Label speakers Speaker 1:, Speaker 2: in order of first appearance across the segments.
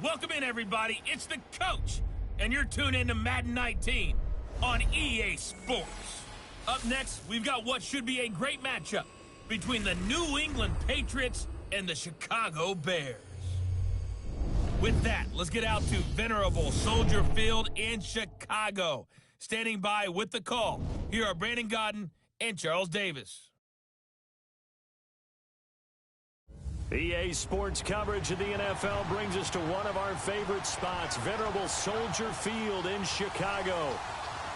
Speaker 1: Welcome in, everybody. It's the coach, and you're tuned in to Madden 19 on EA Sports. Up next, we've got what should be a great matchup between the New England Patriots and the Chicago Bears. With that, let's get out to venerable Soldier Field in Chicago. Standing by with the call, here are Brandon Godden and Charles Davis.
Speaker 2: EA Sports coverage of the NFL brings us to one of our favorite spots, venerable Soldier Field in Chicago.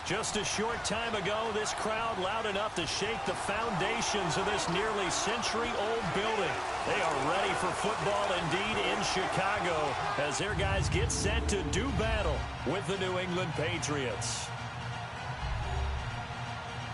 Speaker 2: Just a short time ago, this crowd loud enough to shake the foundations of this nearly century-old building. They are ready for football indeed in Chicago as their guys get set to do battle with the New England Patriots.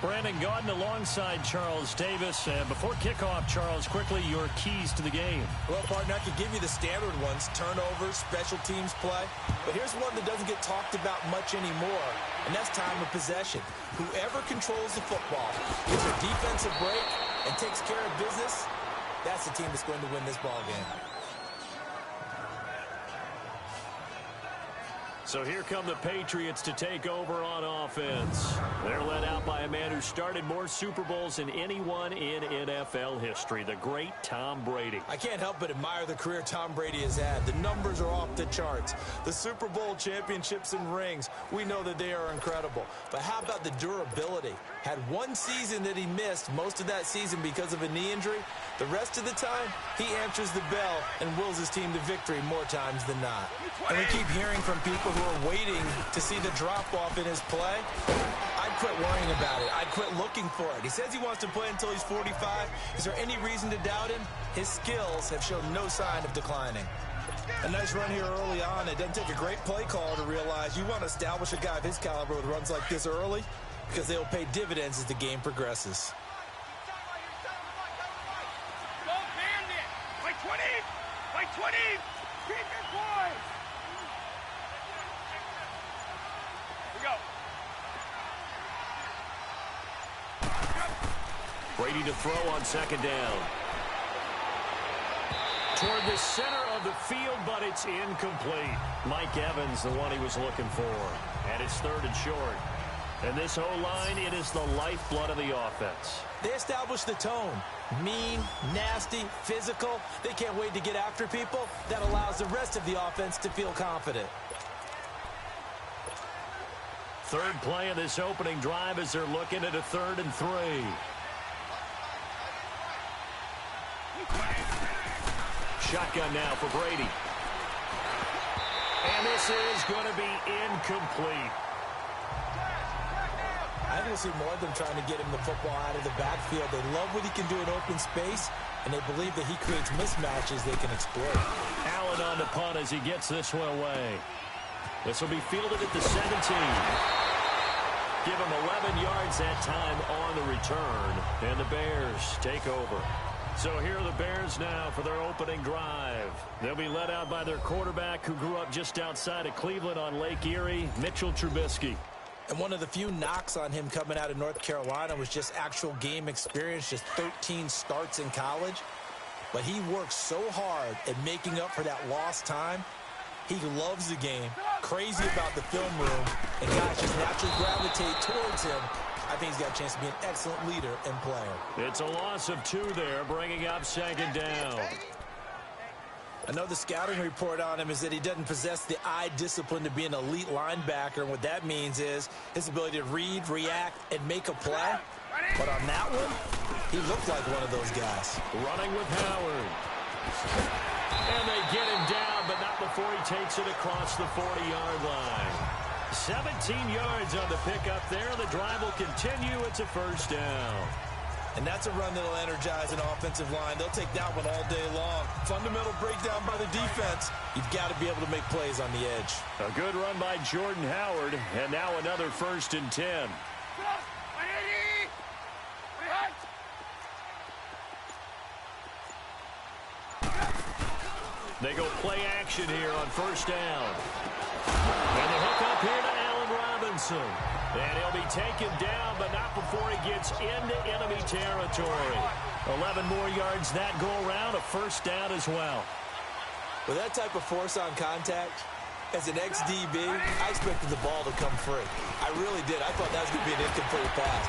Speaker 2: Brandon Godden alongside Charles Davis. Before kickoff, Charles, quickly your keys to the game.
Speaker 3: Well, partner, I could give you the standard ones, turnovers, special teams play. But here's one that doesn't get talked about much anymore, and that's time of possession. Whoever controls the football, gets a defensive break, and takes care of business, that's the team that's going to win this ball game.
Speaker 2: So here come the Patriots to take over on offense. They're led out by a man who started more Super Bowls than anyone in NFL history, the great Tom Brady.
Speaker 3: I can't help but admire the career Tom Brady has had. The numbers are off the charts. The Super Bowl championships and rings, we know that they are incredible. But how about the durability? Had one season that he missed, most of that season because of a knee injury. The rest of the time, he answers the bell and wills his team to victory more times than not. And we keep hearing from people who are waiting to see the drop-off in his play. I'd quit worrying about it. I'd quit looking for it. He says he wants to play until he's 45. Is there any reason to doubt him? His skills have shown no sign of declining. A nice run here early on. It doesn't take a great play caller to realize you want to establish a guy of his caliber with runs like this early because they'll pay dividends as the game progresses.
Speaker 4: Go Bandit! By 20! By 20! Keep it, boys! Here we go.
Speaker 2: Brady to throw on second down. Toward the center of the field, but it's incomplete. Mike Evans, the one he was looking for. And it's third and short. And this O-line, it is the lifeblood of the offense.
Speaker 3: They establish the tone. Mean, nasty, physical. They can't wait to get after people. That allows the rest of the offense to feel confident.
Speaker 2: Third play of this opening drive as they're looking at a 3rd and 3. Shotgun now for Brady. And this is going to be incomplete.
Speaker 3: I think we'll see more of them trying to get him the football out of the backfield. They love what he can do in open space, and they believe that he creates mismatches they can exploit.
Speaker 2: Allen on the punt as he gets this one away. This will be fielded at the 17. Give him 11 yards that time on the return, and the Bears take over. So here are the Bears now for their opening drive. They'll be led out by their quarterback who grew up just outside of Cleveland on Lake Erie, Mitchell Trubisky.
Speaker 3: And one of the few knocks on him coming out of North Carolina was just actual game experience, just 13 starts in college. But he works so hard at making up for that lost time. He loves the game, crazy about the film room, and guys just naturally gravitate towards him. I think he's got a chance to be an excellent leader and player.
Speaker 2: It's a loss of 2 there, bringing up second down.
Speaker 3: I know the scouting report on him is that he doesn't possess the eye discipline to be an elite linebacker, and what that means is his ability to read, react, and make a play. But on that one, he looked like one of those guys.
Speaker 2: Running with Howard. And they get him down, but not before he takes it across the 40-yard line. 17 yards on the pickup there. The drive will continue. It's a first down.
Speaker 3: And that's a run that'll energize an offensive line. They'll take that one all day long. Fundamental breakdown by the defense. You've got to be able to make plays on the edge.
Speaker 2: A good run by Jordan Howard. And now another 1st and 10. They go play action here on first down. And the hook up here to Allen Robinson. And he'll be taken down, but not before he gets into enemy territory. 11 more yards that go around, a first down as well.
Speaker 3: With that type of force on contact, as an ex-DB, I expected the ball to come free. I really did. I thought that was going to be an incomplete pass.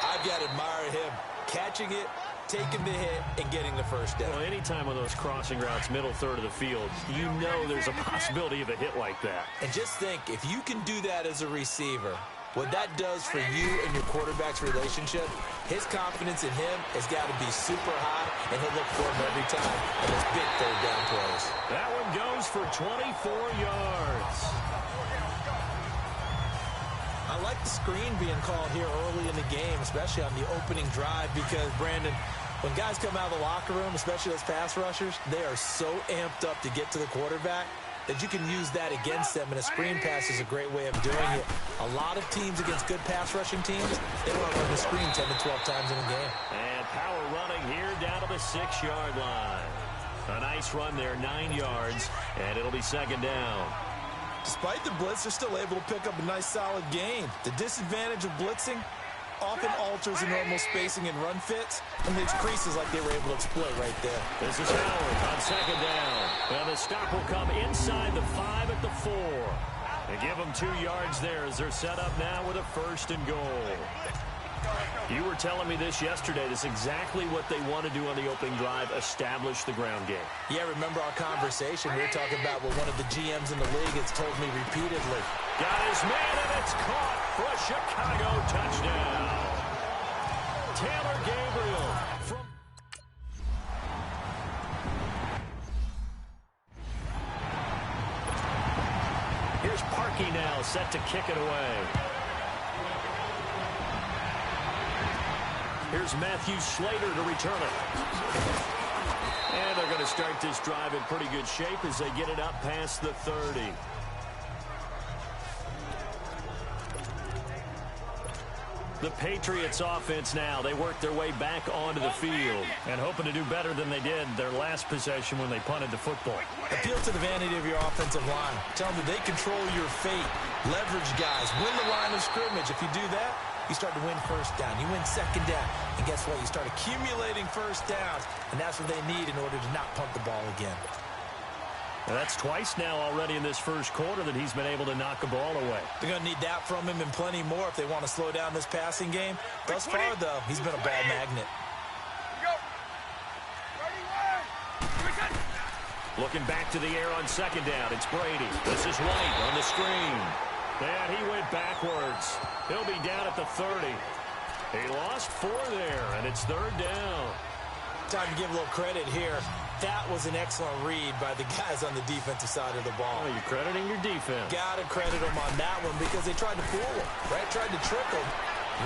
Speaker 3: I've got to admire him catching it, taking the hit, and getting the first down.
Speaker 2: Well, anytime on those crossing routes, middle third of the field, you know there's a possibility of a hit like that.
Speaker 3: And just think, if you can do that as a receiver, what that does for you and your quarterback's relationship, his confidence in him has got to be super high, and he'll look for him every time on those big third down plays.
Speaker 2: That one goes for 24 yards.
Speaker 3: I like the screen being called here early in the game, especially on the opening drive, because, Brandon, when guys come out of the locker room, especially those pass rushers, they are so amped up to get to the quarterback that you can use that against them, and a screen pass is a great way of doing it. A lot of teams against good pass rushing teams, they want to run the screen 10 to 12 times in a game.
Speaker 2: And power running here down to the 6-yard line. A nice run there, 9 yards, and it'll be second down.
Speaker 3: Despite the blitz, they're still able to pick up a nice solid gain. The disadvantage of blitzing often alters the normal spacing and run fits and leaves creases like they were able to exploit right there.
Speaker 2: This is Howard on second down. And the stop will come inside the 5 at the 4. They give them 2 yards there as they're set up now with a first and goal. You were telling me this yesterday. This is exactly what they want to do on the opening drive, establish the ground game.
Speaker 3: Yeah, remember our conversation? We were talking about what one of the GMs in the league has told me repeatedly.
Speaker 2: Got his man, and it's caught for a Chicago touchdown. Taylor Gabriel from... Here's Parkey now, set to kick it away. Here's Matthew Slater to return it. And they're going to start this drive in pretty good shape as they get it up past the 30. The Patriots offense now. They work their way back onto the field and hoping to do better than they did their last possession when they punted the football.
Speaker 3: Appeal to the vanity of your offensive line. Tell them that they control your fate. Leverage guys. Win the line of scrimmage. If you do that, you start to win first down. You win second down. And guess what? You start accumulating first downs. And that's what they need in order to not punt the ball again.
Speaker 2: Now that's twice now already in this first quarter that he's been able to knock a ball away.
Speaker 3: They're going to need that from him and plenty more if they want to slow down this passing game. Thus far, though, he's been a ball magnet.
Speaker 2: Looking back to the air on second down. It's Brady. This is White on the screen. And he went backwards. He'll be down at the 30. He lost 4 there, and it's third down.
Speaker 3: Time to give a little credit here. That was an excellent read by the guys on the defensive side of the ball.
Speaker 2: Oh, you're crediting your defense.
Speaker 3: Got to credit them on that one because they tried to fool him, right? Tried to trick him,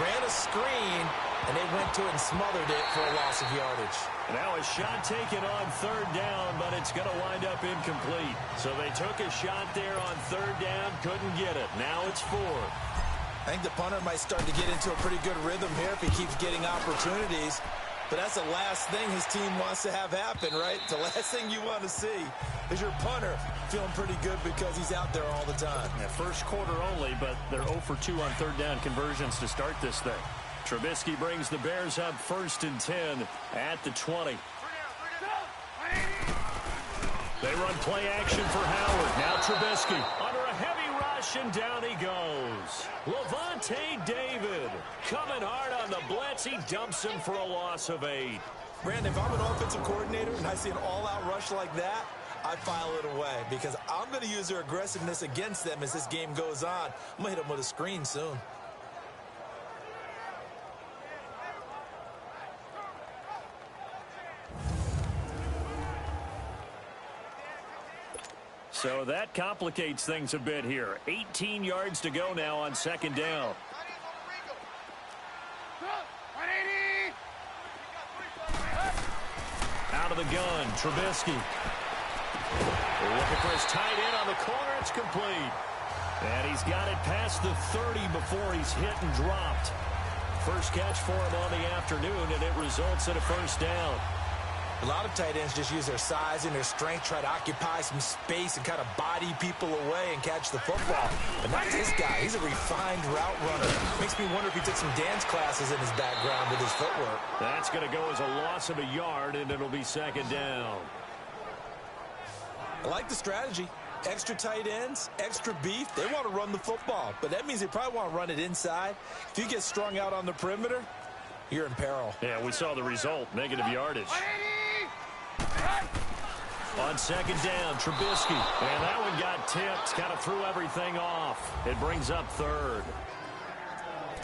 Speaker 3: ran a screen, and they went to it and smothered it for a loss of yardage.
Speaker 2: Now a shot taken on third down, but it's going to wind up incomplete. So they took a shot there on third down, couldn't get it. Now it's 4.
Speaker 3: I think the punter might start to get into a pretty good rhythm here if he keeps getting opportunities. But that's the last thing his team wants to have happen, right? The last thing you want to see is your punter feeling pretty good because he's out there all the time.
Speaker 2: Yeah, first quarter only, but they're 0 for 2 on third down conversions to start this thing. Trubisky brings the Bears up first and 10 at the 20. They run play action for Howard. Now Trubisky under a heavy rush, and down he goes. Levante David coming hard on the blitz. He dumps him for a loss of 8.
Speaker 3: Brandon, if I'm an offensive coordinator and I see an all-out rush like that, I file it away because I'm going to use their aggressiveness against them as this game goes on. I'm going to hit them with a screen soon.
Speaker 2: So that complicates things a bit here. 18 yards to go now on second down. Out of the gun, Trubisky. Looking for his tight end on the corner. It's complete. And he's got it past the 30 before he's hit and dropped. First catch for him on the afternoon, and it results in a first down.
Speaker 3: A lot of tight ends just use their size and their strength, try to occupy some space and kind of body people away and catch the football. But not this guy. He's a refined route runner. Makes me wonder if he took some dance classes in his background with his footwork.
Speaker 2: That's going to go as a loss of a yard, and it'll be second down.
Speaker 3: I like the strategy. Extra tight ends, extra beef. They want to run the football, but that means they probably want to run it inside. If you get strung out on the perimeter, you're in peril.
Speaker 2: Yeah, we saw the result, negative yardage. On second down, Trubisky. And that one got tipped, kind of threw everything off. It brings up third.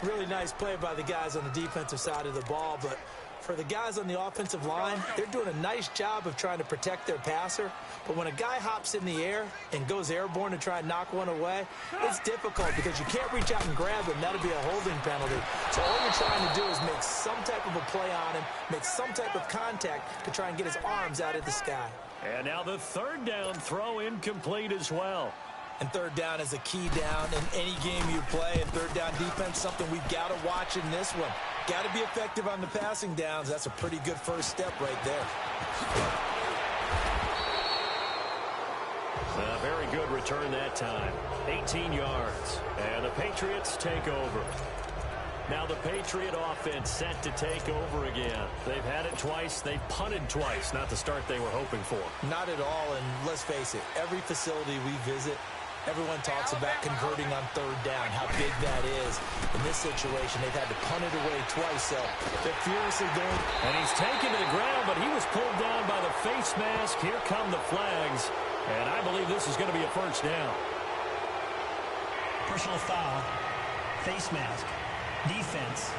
Speaker 3: Really nice play by the guys on the defensive side of the ball, but for the guys on the offensive line, they're doing a nice job of trying to protect their passer. But when a guy hops in the air and goes airborne to try and knock one away, it's difficult because you can't reach out and grab him. That'll be a holding penalty. So all you're trying to do is make some type of a play on him, make some type of contact to try and get his arms out of the sky.
Speaker 2: And now the third down throw incomplete as well.
Speaker 3: And third down is a key down in any game you play. And third down defense, something we've got to watch in this one. Got to be effective on the passing downs. That's a pretty good first step right there.
Speaker 2: A very good return that time. 18 yards. And the Patriots take over. Now the Patriot offense set to take over again. They've had it twice. They've punted twice. Not the start they were hoping for.
Speaker 3: Not at all. And let's face it, every facility we visit, everyone talks about converting on third down, how big that is. In this situation, they've had to punt it away twice, so they're furiously going.
Speaker 2: And he's taken to the ground, but he was pulled down by the face mask. Here come the flags. And I believe this is going to be a first down.
Speaker 5: Personal foul, face mask, defense.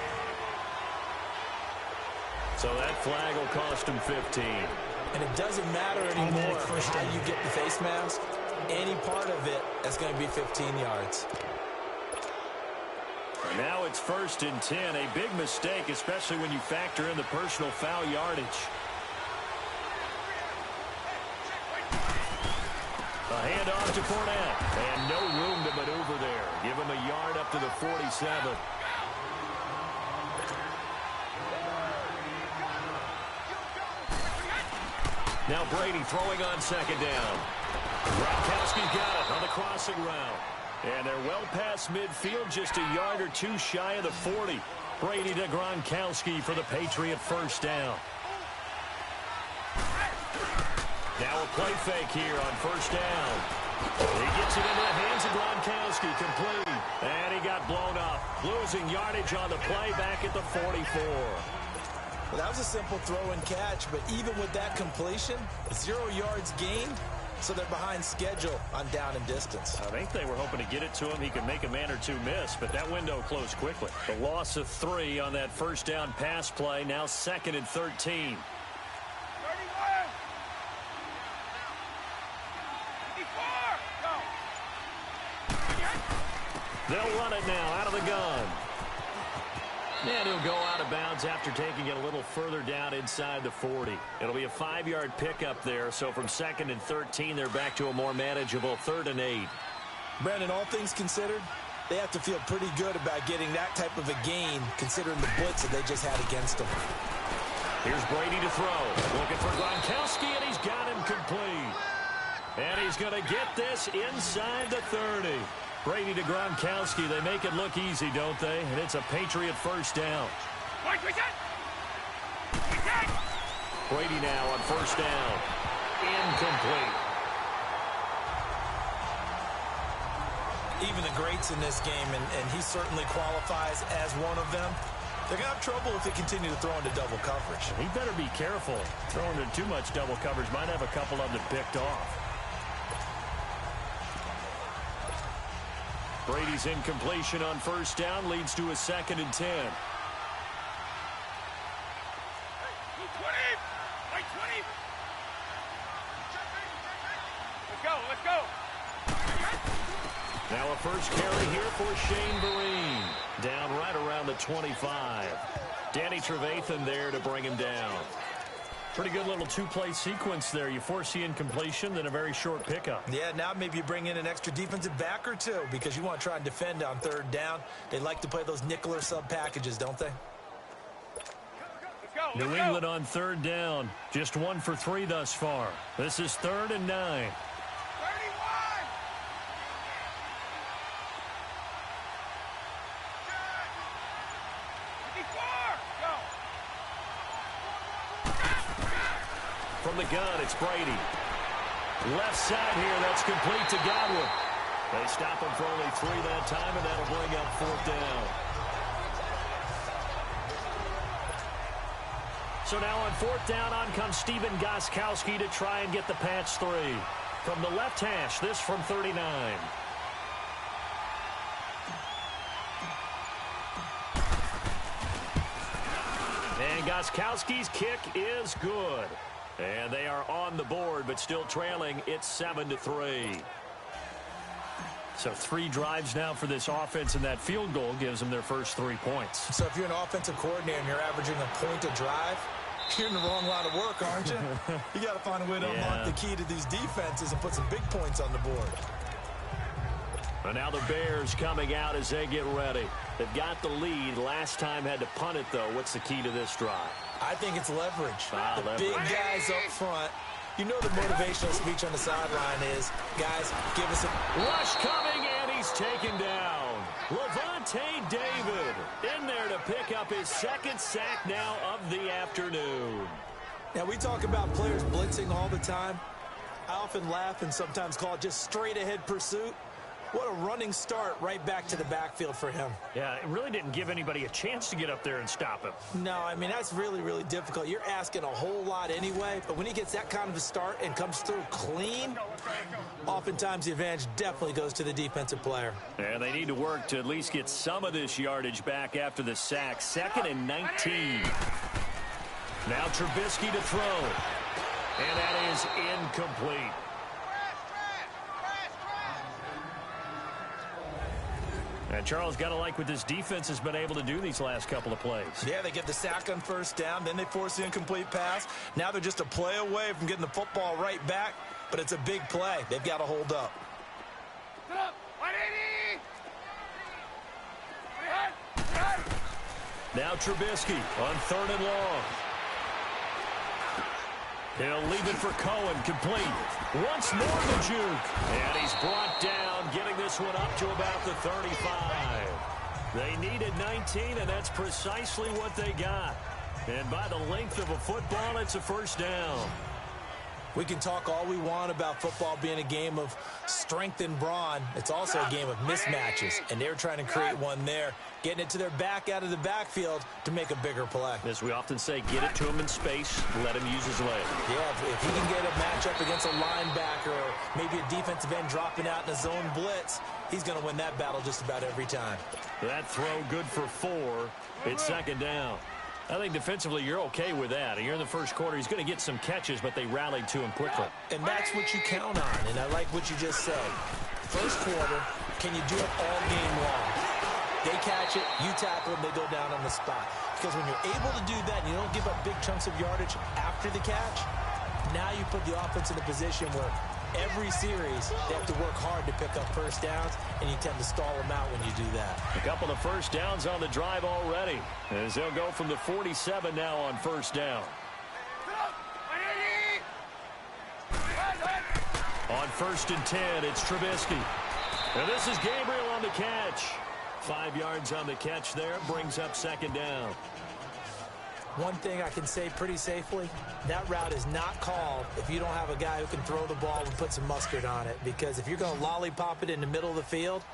Speaker 2: So that flag will cost him 15.
Speaker 3: And it doesn't matter anymore how you get the face mask. Any part of it, that's going to be 15 yards.
Speaker 2: Now it's 1st and 10. A big mistake, especially when you factor in the personal foul yardage. A handoff to Fournette. And no room to maneuver there. Give him a yard up to the 47. Now Brady throwing on second down. Gronkowski's got it on the crossing route. And they're well past midfield, just a yard or two shy of the 40. Brady to Gronkowski for the Patriot first down. Now a play fake here on first down. He gets it into the hands of Gronkowski, complete. And he got blown up. Losing yardage on the play back at the 44.
Speaker 3: Well, that was a simple throw and catch, but even with that completion, 0 yards gained, so they're behind schedule on down and distance.
Speaker 2: I think they were hoping to get it to him. He could make a man or two miss, but that window closed quickly. The loss of 3 on that first down pass play, now 2nd and 13.
Speaker 4: 31.
Speaker 2: They'll run it now out of the gun. And he'll go out of bounds after taking it a little further down inside the 40. It'll be a 5-yard pickup there, so from 2nd and 13, they're back to a more manageable 3rd and 8.
Speaker 3: Brandon, all things considered, they have to feel pretty good about getting that type of a gain, considering the blitz that they just had against them.
Speaker 2: Here's Brady to throw. Looking for Gronkowski, and he's got him complete. And he's going to get this inside the 30. Brady to Gronkowski. They make it look easy, don't they? And it's a Patriot first down. Brady now on first down. Incomplete.
Speaker 3: Even the greats in this game, and he certainly qualifies as one of them, they're going to have trouble if they continue to throw into double coverage.
Speaker 2: He better be careful. Throwing into too much double coverage might have a couple of them picked off. Brady's incompletion on first down leads to a 2nd and 10.
Speaker 4: 20. Like 20. Let's go. Let's go.
Speaker 2: Now a first carry here for Shane Vereen. Down right around the 25. Danny Trevathan there to bring him down. Pretty good little two-play sequence there. You force the incompletion, then a very short pickup.
Speaker 3: Yeah, now maybe you bring in an extra defensive back or two because you want to try and defend on third down. They like to play those nickel or sub packages, don't they?
Speaker 2: New England on third down. Just 1 for 3 thus far. This is 3rd and 9. From the gun, it's Brady. Left side here, that's complete to Godwin. They stop him for only 3 that time, and that'll bring up 4th down. So now on 4th down, on comes Stephen Gostkowski to try and get the patch 3. From the left hash, this from 39. And Gostkowski's kick is good. And they are on the board, but still trailing. It's 7-3. So 3 drives now for this offense, and that field goal gives them their first 3 points.
Speaker 3: So if you're an offensive coordinator and you're averaging a point a drive, you're in the wrong line of work, aren't you? You got to find a way to unlock the key to these defenses and put some big points on the board.
Speaker 2: And now the Bears coming out as they get ready. They've got the lead. Last time had to punt it, though. What's the key to this drive?
Speaker 3: I think it's leverage.
Speaker 2: Leverage.
Speaker 3: Big guys up front. You know the motivational speech on the sideline is, guys, give us a...
Speaker 2: Rush coming, and he's taken down. Levante David in there to pick up his 2nd sack now of the afternoon.
Speaker 3: Now, we talk about players blitzing all the time. I often laugh and sometimes call it just straight-ahead pursuit. What a running start right back to the backfield for him.
Speaker 2: Yeah, it really didn't give anybody a chance to get up there and stop him.
Speaker 3: No, I mean, that's really, really difficult. You're asking a whole lot anyway, but when he gets that kind of a start and comes through clean, oftentimes the advantage definitely goes to the defensive player.
Speaker 2: And they need to work to at least get some of this yardage back after the sack. 2nd and 19. Now Trubisky to throw. And that is incomplete. And Charles, got to like what this defense has been able to do these last couple of plays.
Speaker 3: Yeah, they get the sack on 1st down, then they force the incomplete pass. Now they're just a play away from getting the football right back, but it's a big play. They've got to hold up.
Speaker 2: Now Trubisky on 3rd and long. He'll leave it for Cohen, complete. Once more the juke. And he's brought down, getting this one up to about the 35. They needed 19, and that's precisely what they got. And by the length of a football, it's a 1st down.
Speaker 3: We can talk all we want about football being a game of strength and brawn. It's also a game of mismatches, and they're trying to create one there, getting it to their back out of the backfield to make a bigger play.
Speaker 2: As we often say, get it to him in space, let him use his leg.
Speaker 3: Yeah, if he can get a matchup against a linebacker or maybe a defensive end dropping out in a zone blitz, he's going to win that battle just about every time.
Speaker 2: That throw good for 4. It's 2nd down. I think defensively you're okay with that. You're in the 1st quarter. He's going to get some catches, but they rallied to him quickly.
Speaker 3: And that's what you count on, and I like what you just said. 1st quarter, can you do it all game long? They catch it, you tackle them, they go down on the spot. Because when you're able to do that and you don't give up big chunks of yardage after the catch, now you put the offense in a position where every series they have to work hard to pick up 1st downs, and you tend to stall them out when you do that.
Speaker 2: A couple of 1st downs on the drive already, as they'll go from the 47 now on 1st down. On 1st and 10, it's Trubisky. And this is Gabriel on the catch. 5 yards on the catch there, brings up 2nd down.
Speaker 3: One thing I can say pretty safely, that route is not called if you don't have a guy who can throw the ball and put some mustard on it. Because if you're going to lollipop it in the middle of the field,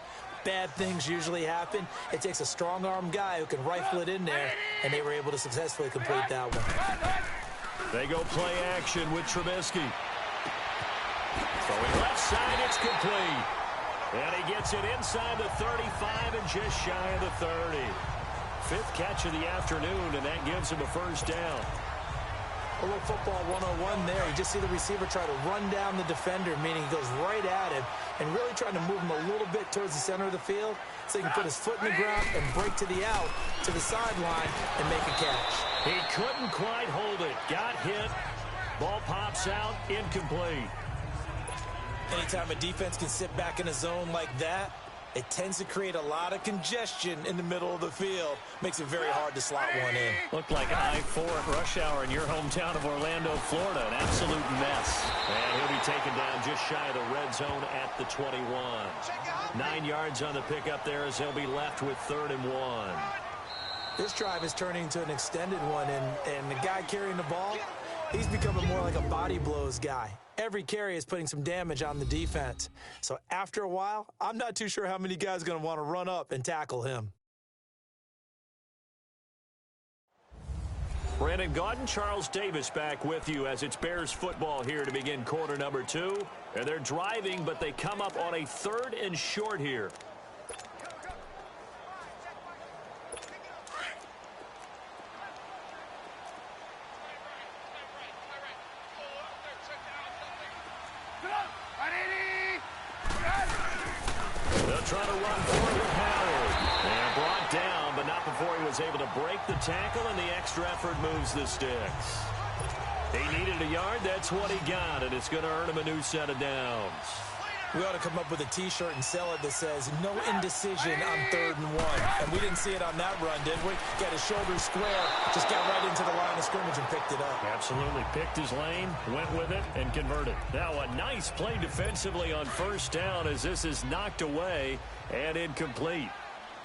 Speaker 3: bad things usually happen. It takes a strong-arm guy who can rifle it in there, and they were able to successfully complete that one.
Speaker 2: They go play action with Trubisky. Throwing left side, it's complete. And he gets it inside the 35 and just shy of the 30. 5th catch of the afternoon, and that gives him a 1st down.
Speaker 3: A little football 101 there. You just see the receiver try to run down the defender, meaning he goes right at him and really trying to move him a little bit towards the center of the field so he can put his foot in the ground and break to the out, to the sideline, and make a catch.
Speaker 2: He couldn't quite hold it. Got hit. Ball pops out, incomplete.
Speaker 3: Anytime a defense can sit back in a zone like that, it tends to create a lot of congestion in the middle of the field. Makes it very hard to slot one in.
Speaker 2: Looked like I-4 at rush hour in your hometown of Orlando, Florida. An absolute mess. And he'll be taken down just shy of the red zone at the 21. 9 yards on the pickup there as they'll be left with 3rd and 1.
Speaker 3: This drive is turning into an extended one, and the guy carrying the ball, he's becoming more like a body blows guy. Every carry is putting some damage on the defense. So after a while, I'm not too sure how many guys are going to want to run up and tackle him.
Speaker 2: Brandon Gaudin, Charles Davis back with you as it's Bears football here to begin quarter number 2. And they're driving, but they come up on a 3rd and short here. They'll try to run forward with Howard. And brought down, but not before he was able to break the tackle, and the extra effort moves the sticks. He needed a yard. That's what he got, and it's going to earn him a new set of downs.
Speaker 3: We ought to come up with a T-shirt and sell it that says, no indecision on 3rd and 1. And we didn't see it on that run, did we? Got his shoulders square, just got right into the line of scrimmage and picked it up.
Speaker 2: Absolutely. Picked his lane, went with it, and converted. Now a nice play defensively on 1st down as this is knocked away and incomplete.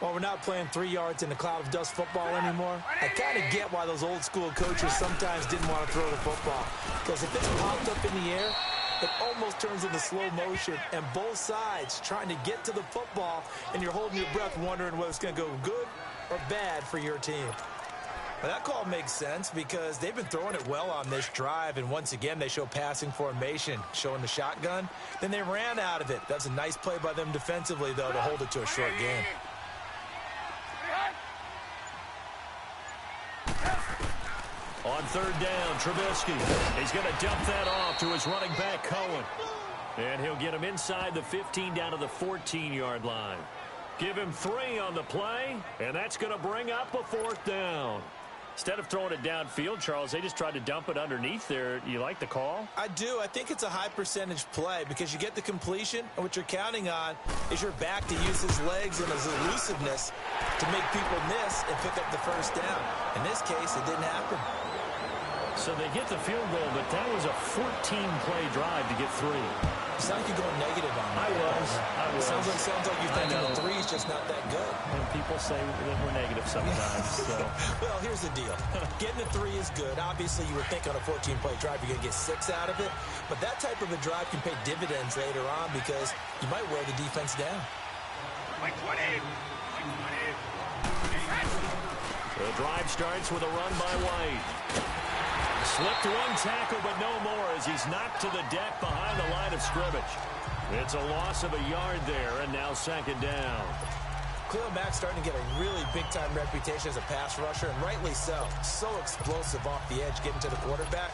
Speaker 3: Well, we're not playing 3 yards in a cloud of dust football anymore. I kind of get why those old school coaches sometimes didn't want to throw the football. Because if it's popped up in the air, it almost turns into slow motion, and both sides trying to get to the football, and you're holding your breath wondering whether it's going to go good or bad for your team. But that call makes sense because they've been throwing it well on this drive, and once again they show passing formation, showing the shotgun. Then they ran out of it. That's a nice play by them defensively, though, to hold it to a short game.
Speaker 2: On 3rd down, Trubisky. He's going to dump that off to his running back, Cohen. And he'll get him inside the 15 down to the 14-yard line. Give him 3 on the play, and that's going to bring up a 4th down. Instead of throwing it downfield, Charles, they just tried to dump it underneath there. You like the call?
Speaker 3: I do. I think it's a high-percentage play because you get the completion, and what you're counting on is your back to use his legs and his elusiveness to make people miss and pick up the 1st down. In this case, it didn't happen.
Speaker 2: So they get the field goal, but that was a 14-play drive to get 3.
Speaker 3: It sounds like you're going negative on me.
Speaker 2: I was.
Speaker 3: Sounds like you're thinking the 3 is just not that good.
Speaker 2: And people say that we're negative sometimes. So.
Speaker 3: Well, here's the deal. Getting the 3 is good. Obviously, you would think on a 14-play drive you're going to get 6 out of it. But that type of a drive can pay dividends later on because you might wear the defense down.
Speaker 2: The drive starts with a run by White. Slipped 1 tackle, but no more as he's knocked to the deck behind the line of scrimmage. It's a loss of a yard there, and now 2nd down.
Speaker 3: Khalil Mack's starting to get a really big-time reputation as a pass rusher, and rightly so. So explosive off the edge getting to the quarterback.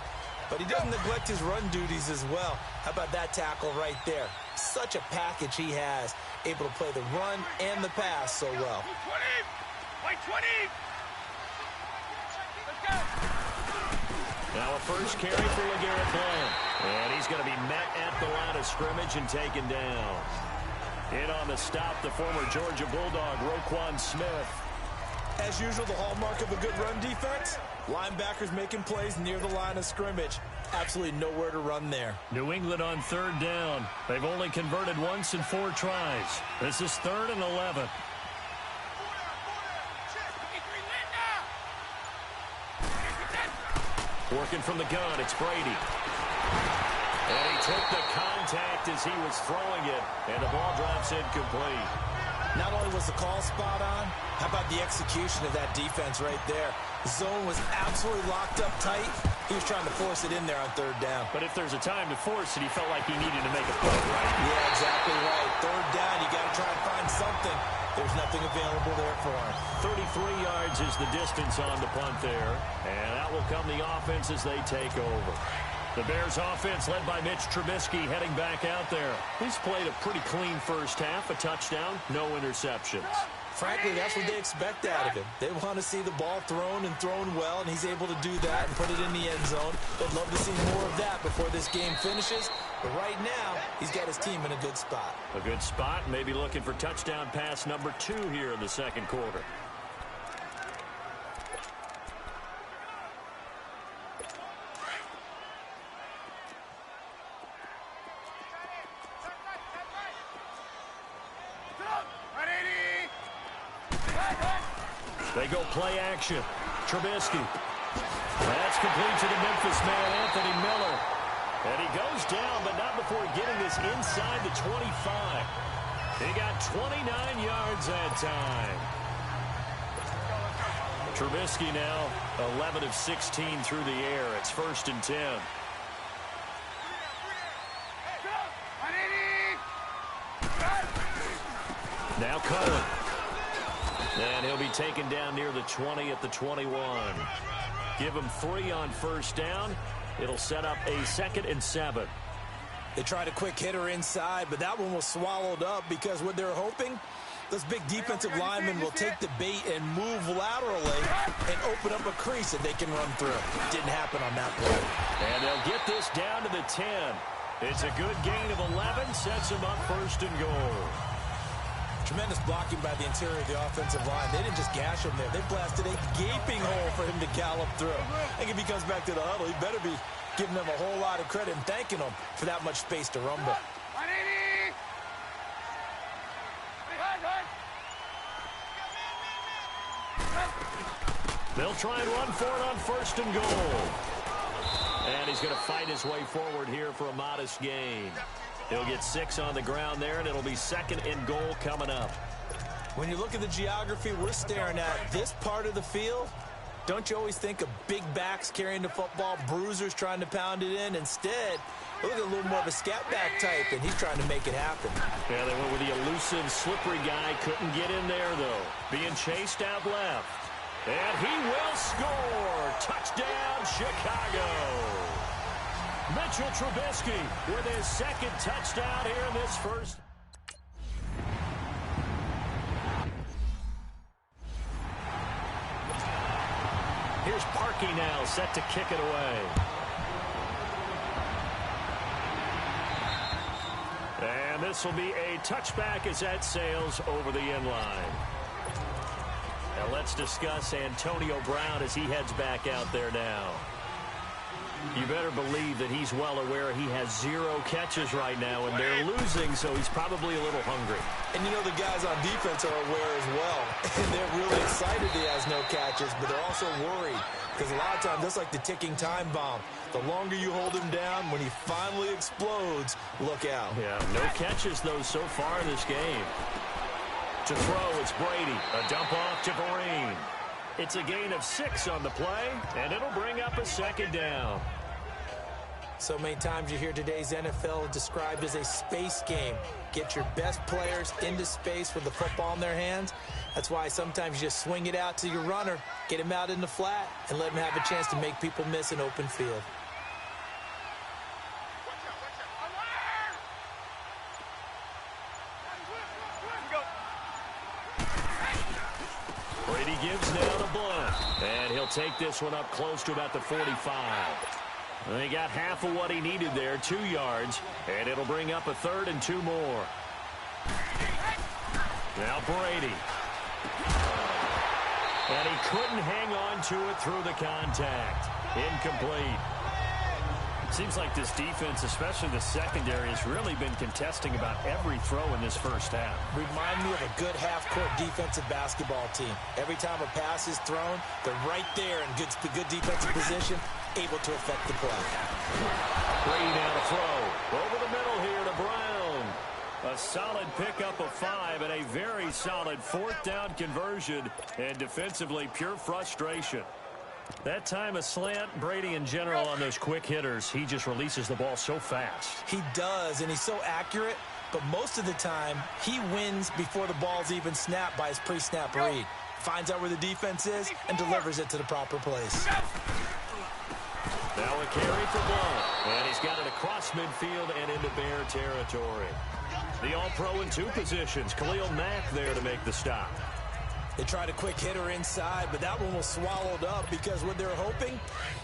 Speaker 3: But he doesn't neglect his run duties as well. How about that tackle right there? Such a package he has, able to play the run and the pass so well.
Speaker 2: Now a first carry for LeGarrette Blount. And he's going to be met at the line of scrimmage and taken down. In on the stop, the former Georgia Bulldog, Roquan Smith.
Speaker 3: As usual, the hallmark of a good run defense, linebackers making plays near the line of scrimmage. Absolutely nowhere to run there.
Speaker 2: New England on 3rd down. They've only converted once in 4 tries. This is 3rd and 11. Working from the gun, it's Brady. And he took the contact as he was throwing it, and the ball drops incomplete.
Speaker 3: Not only was the call spot on, how about the execution of that defense right there? The zone was absolutely locked up tight. He was trying to force it in there on 3rd down.
Speaker 2: But if there's a time to force it, he felt like he needed to make a play, right?
Speaker 3: Yeah, exactly right. 3rd down, you got to try and find something. There's nothing available there for him.
Speaker 2: 33 yards is the distance on the punt there. And out will come the offense as they take over. The Bears offense led by Mitch Trubisky heading back out there. He's played a pretty clean first half, a touchdown, no interceptions.
Speaker 3: Frankly, that's what they expect out of him. They want to see the ball thrown and thrown well, and he's able to do that and put it in the end zone. They'd love to see more of that before this game finishes. But right now, he's got his team in a good spot.
Speaker 2: A good spot, maybe looking for touchdown pass number 2 here in the 2nd quarter. They go play action. Trubisky. That's complete to the Memphis man, Anthony Miller. And he goes down, but not before getting this inside the 25. He got 29 yards that time. Trubisky now 11 of 16 through the air. It's 1st and 10. Now Cohen. And he'll be taken down near the 20 at the 21. Give him 3 on 1st down. It'll set up a 2nd and 7.
Speaker 3: They tried a quick hitter inside, but that one was swallowed up because what they're hoping, those big defensive linemen will take the bait and move laterally and open up a crease that they can run through. Didn't happen on that play.
Speaker 2: And they'll get this down to the 10. It's a good gain of 11, sets them up 1st and goal.
Speaker 3: Tremendous blocking by the interior of the offensive line. They didn't just gash him there. They blasted a gaping hole for him to gallop through. I think if he comes back to the huddle, he better be giving them a whole lot of credit and thanking them for that much space to rumble.
Speaker 2: They'll try and run for it on 1st and goal. And he's going to fight his way forward here for a modest gain. He'll get 6 on the ground there, and it'll be 2nd and goal coming up.
Speaker 3: When you look at the geography we're staring at, this part of the field, don't you always think of big backs carrying the football, bruisers trying to pound it in? Instead, look at a little more of a scat back type, and he's trying to make it happen.
Speaker 2: Yeah, they went with the elusive, slippery guy. Couldn't get in there, though. Being chased out left. And he will score. Touchdown, Chicago. Mitchell Trubisky with his 2nd touchdown here in this first. Here's Parkey now, set to kick it away. And this will be a touchback as that sails over the end line. Now let's discuss Antonio Brown as he heads back out there now. You better believe that he's well aware he has 0 catches right now, and they're losing, so he's probably a little hungry.
Speaker 3: And you know the guys on defense are aware as well. And they're really excited he has no catches, but they're also worried. Because a lot of times, that's like the ticking time bomb. The longer you hold him down, when he finally explodes, look out.
Speaker 2: Yeah, no catches, though, so far in this game. To throw, it's Brady. A dump off to Vereen. It's a gain of 6 on the play, and it'll bring up a 2nd down.
Speaker 3: So many times you hear today's NFL described as a space game. Get your best players into space with the football in their hands. That's why sometimes you just swing it out to your runner, get him out in the flat, and let him have a chance to make people miss an open field.
Speaker 2: Brady gives now to Blunt, and he'll take this one up close to about the 45. And he got half of what he needed there, 2 yards, and it'll bring up a 3rd and 2 more. Now Brady. And he couldn't hang on to it through the contact. Incomplete. It seems like this defense, especially the secondary, has really been contesting about every throw in this first half.
Speaker 3: Remind me of a good half-court defensive basketball team. Every time a pass is thrown, they're right there in good defensive position, able to affect the play.
Speaker 2: Brady now to throw. Over the middle here to Brown. A solid pickup of 5 and a very solid 4th down conversion. And defensively, pure frustration. That time a slant, Brady in general on those quick hitters, he just releases the ball so fast.
Speaker 3: He does, and he's so accurate, but most of the time he wins before the ball's even snapped by his pre-snap read. Finds out where the defense is and delivers it to the proper place.
Speaker 2: Now a carry for Blunt, and he's got it across midfield and into Bear territory. The All-Pro in 2 positions, Khalil Mack there to make the stop.
Speaker 3: They tried a quick hitter inside, but that one was swallowed up because what they're hoping,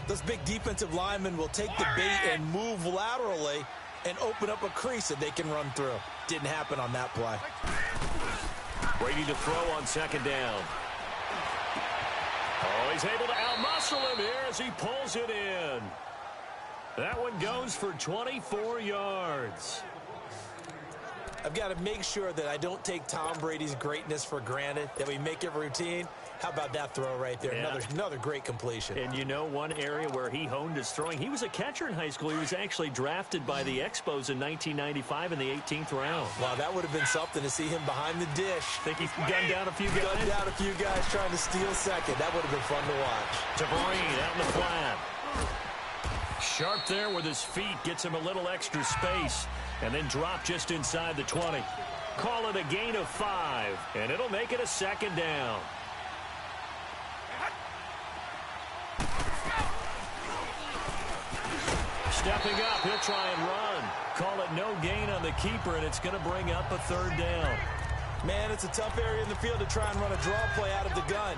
Speaker 3: those big defensive linemen will take the bait and move laterally and open up a crease that they can run through. Didn't happen on that play.
Speaker 2: Brady to throw on 2nd down. Oh, he's able to outmuscle him here as he pulls it in. That one goes for 24 yards.
Speaker 3: I've got to make sure that I don't take Tom Brady's greatness for granted, that we make it routine. How about that throw right there?
Speaker 2: Yeah.
Speaker 3: Another great completion.
Speaker 2: And you know one area where he honed his throwing? He was a catcher in high school. He was actually drafted by the Expos in 1995 in the 18th round.
Speaker 3: Wow, that would have been something to see him behind the dish.
Speaker 2: Think he gunned down a few guys?
Speaker 3: Gunned down a few guys trying to steal second. That would have been fun to watch.
Speaker 2: Tabrine out in the flat. Sharp there with his feet. Gets him a little extra space. And then drop just inside the 20. Call it a gain of 5. And it'll make it a second down. Stepping up, he'll try and run. Call it no gain on the keeper, and it's going to bring up a third down.
Speaker 3: Man, it's a tough area in the field to try and run a draw play out of the gun.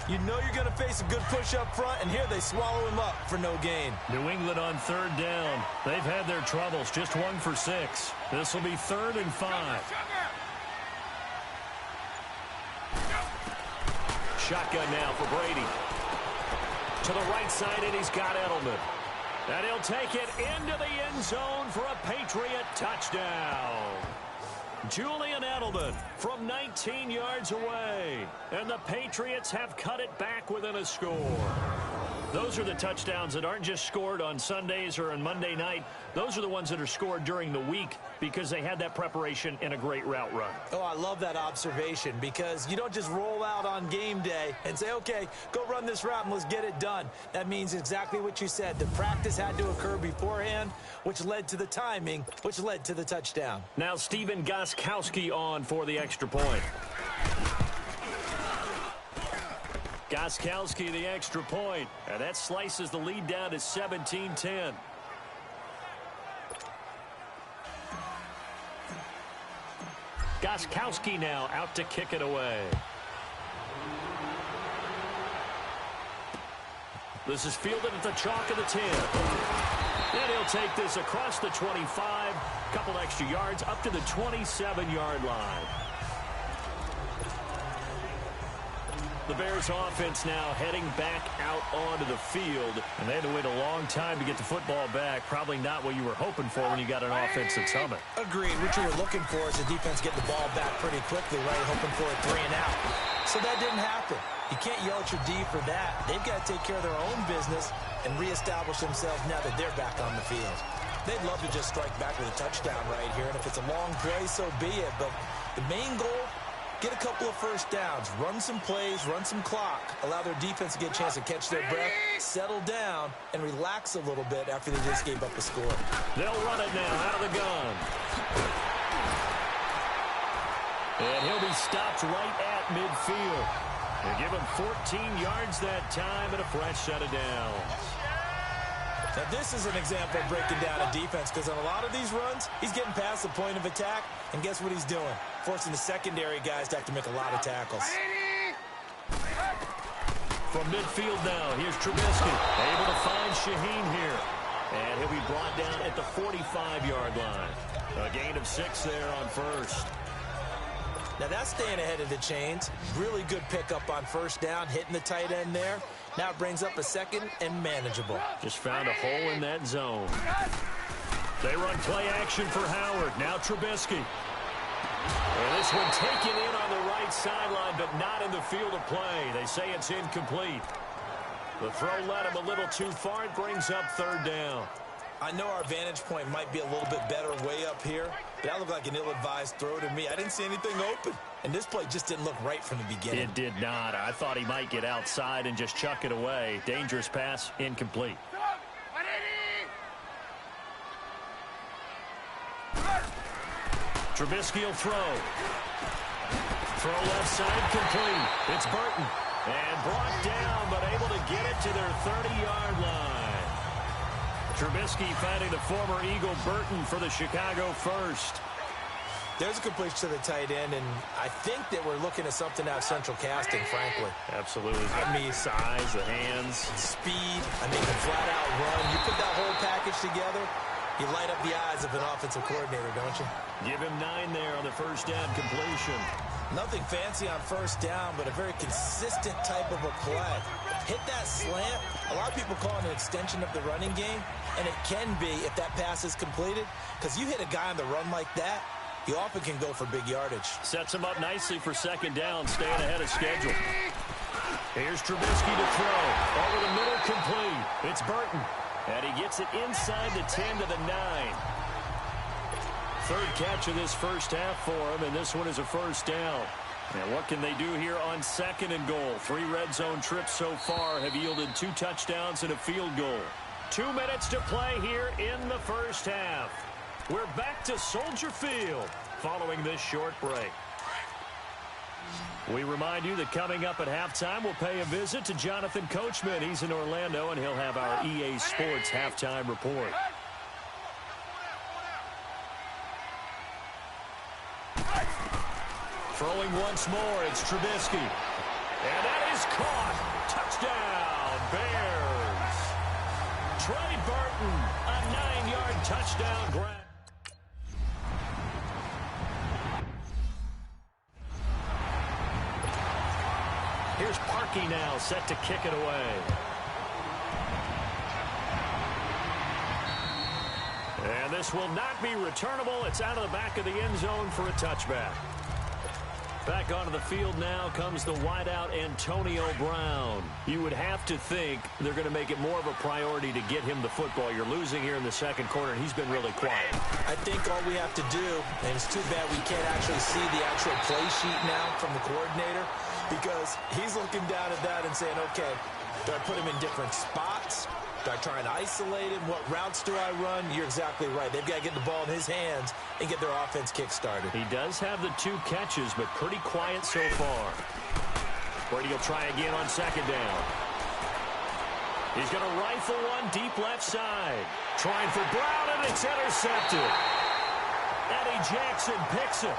Speaker 3: You know you're going to face a good push up front, and here they swallow him up for no gain.
Speaker 2: New England on third down. They've had their troubles, just 1 for 6. This will be 3rd and 5. Shotgun now for Brady. To the right side, and he's got Edelman. And he'll take it into the end zone for a Patriot touchdown. Julian Edelman from 19 yards away. And the Patriots have cut it back within a score. Those are the touchdowns that aren't just scored on Sundays or on Monday night. Those are the ones that are scored during the week because they had that preparation and a great route run.
Speaker 3: Oh, I love that observation because you don't just roll out on game day and say, okay, go run this route and let's get it done. That means exactly what you said. The practice had to occur beforehand, which led to the timing, which led to the touchdown.
Speaker 2: Now Stephen Gostkowski on for the extra point. Gostkowski the extra point, and that slices the lead down to 17-10. Gostkowski now out to kick it away. This is fielded at the chalk of the 10. And he'll take this across the 25, couple extra yards up to the 27-yard line. The Bears offense now heading back out onto the field. And they had to wait a long time to get the football back. Probably not what you were hoping for when you got an offense that's humming.
Speaker 3: Agreed. What you were looking for is the defense get the ball back pretty quickly, right? Hoping for a 3 and out. So that didn't happen. You can't yell at your D for that. They've got to take care of their own business and reestablish themselves now that they're back on the field. They'd love to just strike back with a touchdown right here. And if it's a long play, so be it. But the main goal, get a couple of first downs, run some plays, run some clock, allow their defense to get a chance to catch their breath, settle down, and relax a little bit after they just gave up a score.
Speaker 2: They'll run it now out of the gun. And he'll be stopped right at midfield. They give him 14 yards that time and a fresh set of downs.
Speaker 3: Now, this is an example of breaking down a defense because on a lot of these runs, he's getting past the point of attack, and guess what he's doing? Forcing the secondary guys to have to make a lot of tackles.
Speaker 2: From midfield now, here's Trubisky, able to find Shaheen here. And he'll be brought down at the 45-yard line. A gain of 6 there on first.
Speaker 3: Now, that's staying ahead of the chains. Really good pickup on first down, hitting the tight end there. Now it brings up a second and manageable.
Speaker 2: Just found a hole in that zone. They run play action for Howard. Now Trubisky. And this one taken in on the right sideline, but not in the field of play. They say it's incomplete. The throw led him a little too far. It brings up third down.
Speaker 3: I know our vantage point might be a little bit better way up here, but that looked like an ill-advised throw to me. I didn't see anything open, and this play just didn't look right from the beginning.
Speaker 2: It did not. I thought he might get outside and just chuck it away. Dangerous pass, incomplete. Trubisky will throw. Throw left side, complete. It's Burton. And brought down, but able to get it to their 30-yard line. Trubisky finding the former Eagle Burton for the Chicago first.
Speaker 3: There's a completion to the tight end, and I think that we're looking at something out of central casting, frankly.
Speaker 2: Absolutely.
Speaker 3: I mean,
Speaker 2: size, the hands.
Speaker 3: Speed, I mean, the flat-out run. You put that whole package together, you light up the eyes of an offensive coordinator, don't you?
Speaker 2: Give him 9 there on the first down completion.
Speaker 3: Nothing fancy on first down, but a very consistent type of a play. Hit that slant. A lot of people call it an extension of the running game, and it can be if that pass is completed, because you hit a guy on the run like that, you often can go for big yardage.
Speaker 2: Sets him up nicely for second down, staying ahead of schedule. Here's Trubisky to throw. Over the middle, complete. It's Burton. And he gets it inside the 10 to the 9. Third catch of this first half for him, and this one is a first down. And what can they do here on 2nd and goal? 3 red zone trips so far have yielded 2 touchdowns and a field goal. 2 minutes to play here in the first half. We're back to Soldier Field following this short break. We remind you that coming up at halftime, we'll pay a visit to Jonathan Coachman. He's in Orlando, and he'll have our EA Sports halftime report. Throwing once more, it's Trubisky. And that is caught. Touchdown, Bears. Trey Burton, a 9-yard touchdown grab. Here's Parkey now, set to kick it away. And this will not be returnable. It's out of the back of the end zone for a touchback. Back onto the field now comes the wideout Antonio Brown. You would have to think they're going to make it more of a priority to get him the football. You're losing here in the second quarter, and he's been really quiet.
Speaker 3: I think all we have to do, and it's too bad we can't actually see the actual play sheet now from the coordinator, because he's looking down at that and saying, okay, do I put him in different spots? Do I try and isolate him? What routes do I run? You're exactly right. They've got to get the ball in his hands and get their offense kick-started.
Speaker 2: He does have the 2 catches, but pretty quiet so far. Brady will try again on 2nd down. He's going to rifle one deep left side. Trying for Brown, and it's intercepted. Eddie Jackson picks it.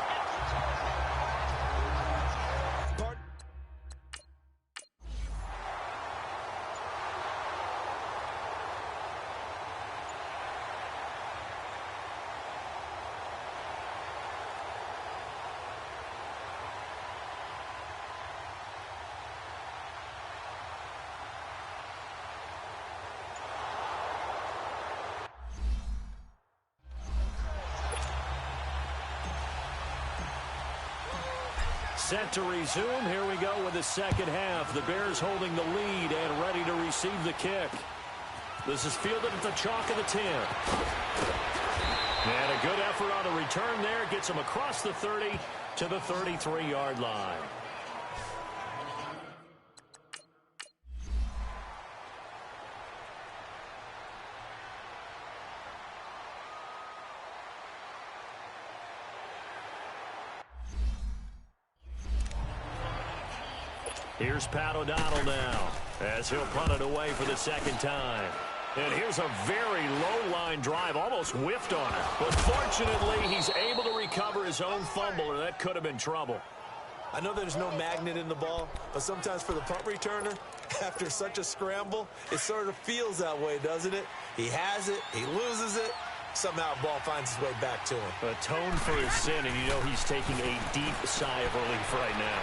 Speaker 2: Set to resume. Here we go with the second half. The Bears holding the lead and ready to receive the kick. This is fielded at the chalk of the 10. And a good effort on the return there. Gets him across the 30 to the 33-yard line. Here's Pat O'Donnell now, as he'll punt it away for the second time. And here's a very low-line drive, almost whiffed on it. But fortunately, he's able to recover his own fumble, or that could have been trouble.
Speaker 3: I know there's no magnet in the ball, but sometimes for the punt returner, after such a scramble, it sort of feels that way, doesn't it? He has it, he loses it, somehow the ball finds its way back to him.
Speaker 2: Atone for his sin, and you know he's taking a deep sigh of relief right now.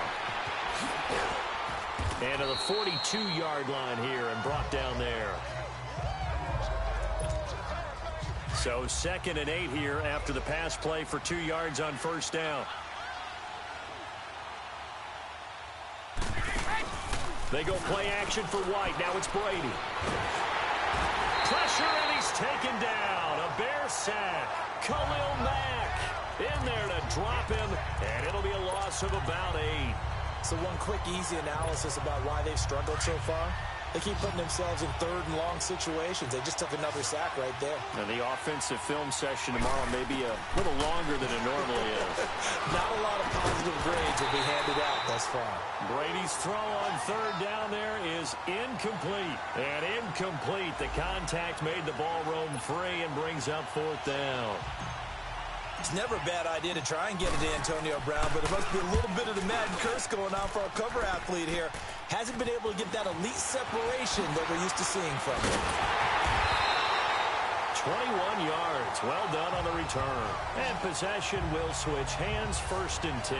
Speaker 2: And to the 42-yard line here and brought down there. So 2nd and 8 here after the pass play for 2 yards on first down. They go play action for White. Now it's Brady. Pressure, and he's taken down. A Bear sack. Khalil Mack in there to drop him, and it'll be a loss of about 8.
Speaker 3: So one quick, easy analysis about why they've struggled so far. They keep putting themselves in 3rd and long situations. They just took another sack right there.
Speaker 2: And the offensive film session tomorrow may be a little longer than it normally is.
Speaker 3: Not a lot of positive grades will be handed out thus far.
Speaker 2: Brady's throw on 3rd down there is incomplete. And incomplete. The contact made the ball roam free and brings up 4th down.
Speaker 3: It's never a bad idea to try and get it to Antonio Brown, but there must be a little bit of the Madden curse going on for our cover athlete here. Hasn't been able to get that elite separation that we're used to seeing from him.
Speaker 2: 21 yards. Well done on the return. And possession will switch hands, 1st and 10.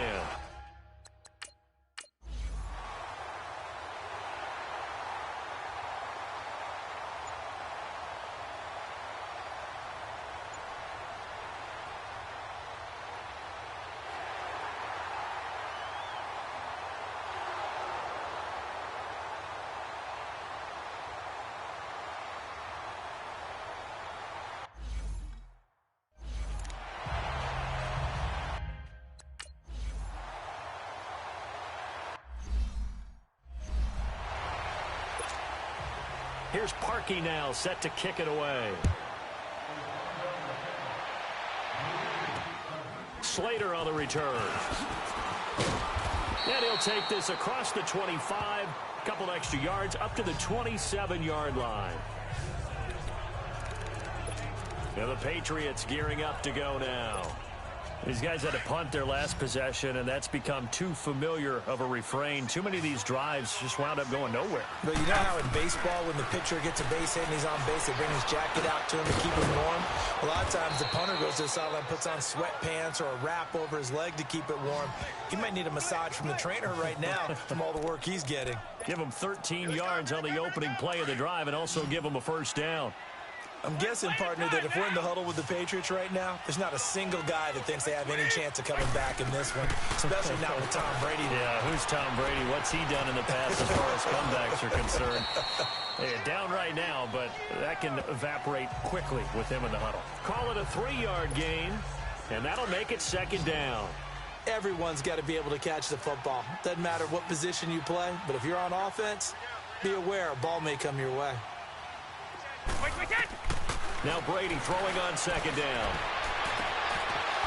Speaker 2: Here's Parkey now, set to kick it away. Slater on the return. And he'll take this across the 25, a couple extra yards, up to the 27-yard line. And the Patriots gearing up to go now. These guys had to punt their last possession, and that's become too familiar of a refrain. Too many of these drives just wound up going nowhere.
Speaker 3: But you know how in baseball, when the pitcher gets a base hit and he's on base, they bring his jacket out to him to keep him warm? A lot of times the punter goes to the sideline, puts on sweatpants or a wrap over his leg to keep it warm. He might need a massage from the trainer right now from all the work he's getting.
Speaker 2: Give him 13 yards on the opening play of the drive and also give him a first down.
Speaker 3: I'm guessing, partner, that if we're in the huddle with the Patriots right now, there's not a single guy that thinks they have any chance of coming back in this one, especially not with Tom Brady.
Speaker 2: Yeah, who's Tom Brady? What's he done in the past as far as comebacks are concerned? They're down right now, but that can evaporate quickly with him in the huddle. Call it a 3-yard gain, and that'll make it second down.
Speaker 3: Everyone's got to be able to catch the football. Doesn't matter what position you play, but if you're on offense, be aware a ball may come your way.
Speaker 2: Now Brady throwing on second down.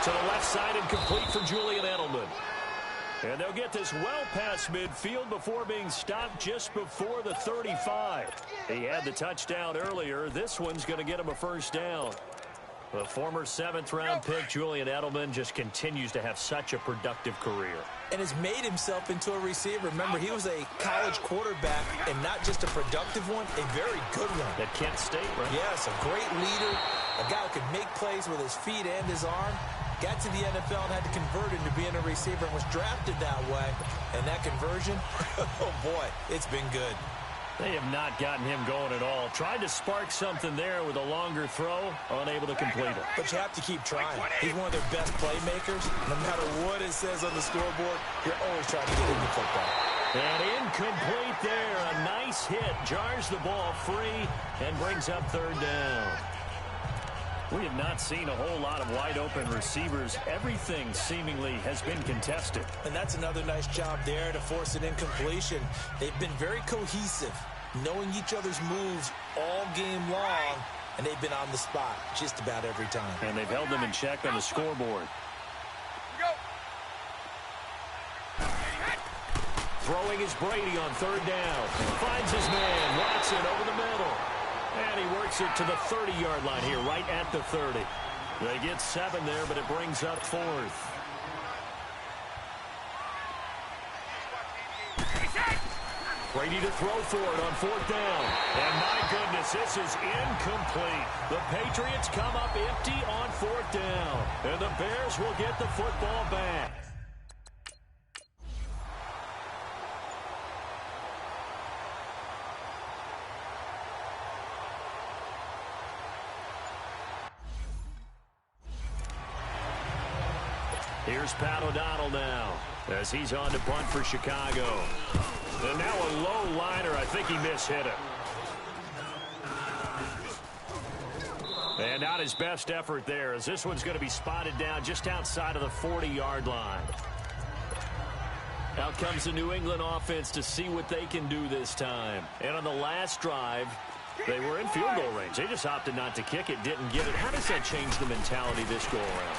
Speaker 2: To the left side and complete for Julian Edelman. And they'll get this well past midfield before being stopped just before the 35. He had the touchdown earlier. This one's going to get him a first down. The former 7th-round pick, Julian Edelman, just continues to have such a productive career.
Speaker 3: And has made himself into a receiver. Remember, he was a college quarterback, and not just a productive one, a very good one.
Speaker 2: At Kent State, right?
Speaker 3: Yes, a great leader, a guy who could make plays with his feet and his arm. Got to the NFL and had to convert into being a receiver and was drafted that way. And that conversion, oh boy, it's been good.
Speaker 2: They have not gotten him going at all. Tried to spark something there with a longer throw, unable to complete it.
Speaker 3: But you have to keep trying. He's one of their best playmakers. No matter what it says on the scoreboard, you're always trying to get into football.
Speaker 2: And incomplete there. A nice hit. Jars the ball free and brings up third down. We have not seen a whole lot of wide-open receivers. Everything seemingly has been contested.
Speaker 3: And that's another nice job there to force an incompletion. They've been very cohesive, knowing each other's moves all game long, and they've been on the spot just about every time.
Speaker 2: And they've held them in check on the scoreboard. Throwing is Brady on third down. Finds his man. Watson over the middle. And he works it to the 30-yard line here, right at the 30. They get 7 there, but it brings up 4th. Brady to throw for it on 4th down. And my goodness, this is incomplete. The Patriots come up empty on 4th down. And the Bears will get the football back. Here's Pat O'Donnell now as he's on to punt for Chicago. And now a low liner. I think he mishit it. And not his best effort there, as this one's going to be spotted down just outside of the 40-yard line. Out comes the New England offense to see what they can do this time. And on the last drive, they were in field goal range. They just opted not to kick it, didn't get it. How does that change the mentality this go around?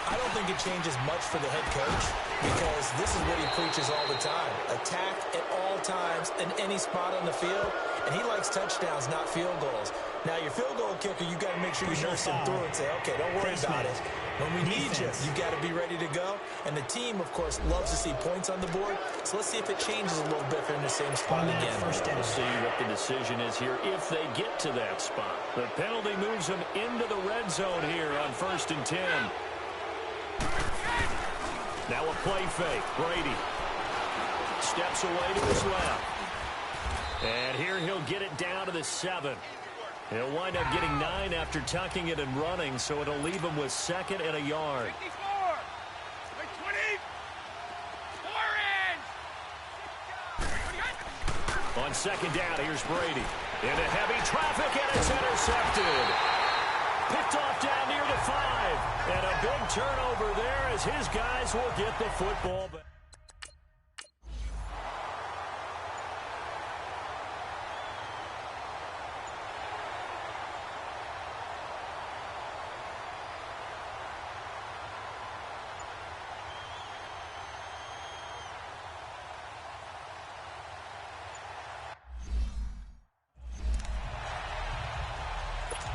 Speaker 3: I don't think it changes much for the head coach, because this is what he preaches all the time. Attack at all times in any spot on the field, and he likes touchdowns, not field goals. Now, your field goal kicker, you got to make sure you nurse him through and say, okay, don't worry about it. When we need you, you got to be ready to go. And the team, of course, loves to see points on the board. So let's see if it changes a little bit if they're in the same spot again.
Speaker 2: We'll see what the decision is here if they get to that spot. The penalty moves them into the red zone here on 1st and 10. Now a play fake. Brady steps away to his left. And here he'll get it down to the 7. He'll wind up getting 9 after tucking it and running, so it'll leave him with 2nd and a yard. On 2nd down, here's Brady. Into heavy traffic, and it's intercepted. Picked off down near the 5. And a big turnover there as his guys will get the football back.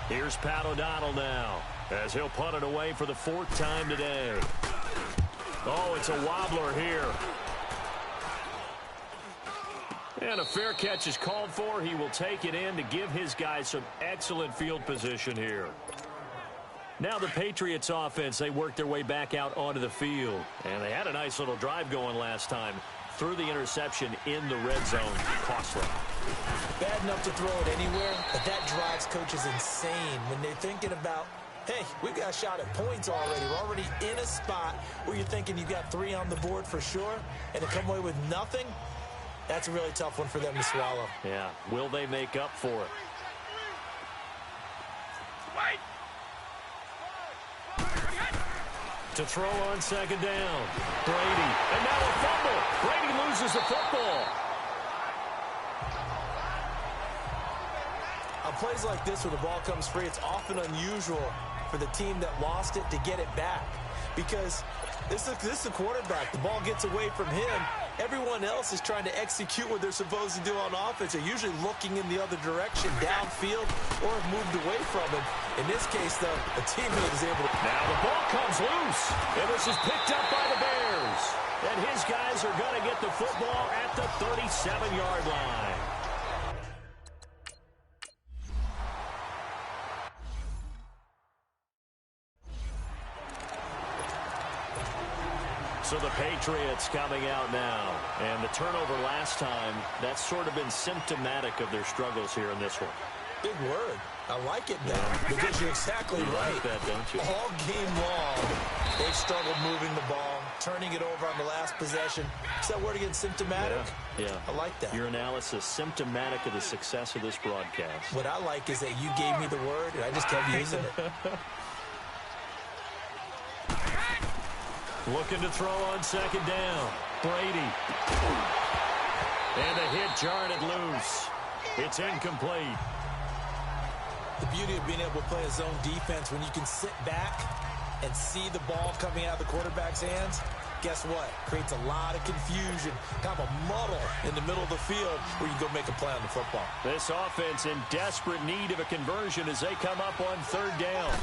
Speaker 2: Here's Pat O'Donnell now, as he'll punt it away for the 4th time today. Oh, it's a wobbler here. And a fair catch is called for. He will take it in to give his guys some excellent field position here. Now the Patriots offense, they work their way back out onto the field. And they had a nice little drive going last time. Threw the interception in the red zone. Costly.
Speaker 3: Bad enough to throw it anywhere, but that drives coaches insane when they're thinking about, hey, we've got a shot at points already. We're already in a spot where you're thinking you've got 3 on the board for sure, and to come away with nothing, that's a really tough one for them to swallow.
Speaker 2: Yeah, will they make up for it? To throw on 2nd down. Brady. And now a fumble. Brady loses the football.
Speaker 3: On plays like this where the ball comes free, it's often unusual for the team that lost it to get it back. Because this is the quarterback. The ball gets away from him. Everyone else is trying to execute what they're supposed to do on offense. They're usually looking in the other direction, downfield, or have moved away from him. In this case, though, a teammate is able to...
Speaker 2: Now the ball comes loose, and this is picked up by the Bears. And his guys are going to get the football at the 37-yard line. So the Patriots coming out now. And the turnover last time, that's sort of been symptomatic of their struggles here in this one.
Speaker 3: Big word. I like it, Ben, because you're exactly right.
Speaker 2: Like that, don't you?
Speaker 3: All game long, they've struggled moving the ball, turning it over on the last possession. Is that word again, symptomatic?
Speaker 2: Yeah.
Speaker 3: I like that.
Speaker 2: Your analysis, symptomatic of the success of this broadcast.
Speaker 3: What I like is that you gave me the word, and I just kept using it.
Speaker 2: Looking to throw on 2nd down. Brady. And the hit jarred it loose. It's incomplete.
Speaker 3: The beauty of being able to play a zone defense when you can sit back and see the ball coming out of the quarterback's hands, guess what? Creates a lot of confusion, kind of a muddle in the middle of the field where you go make a play on the football.
Speaker 2: This offense in desperate need of a conversion as they come up on 3rd down.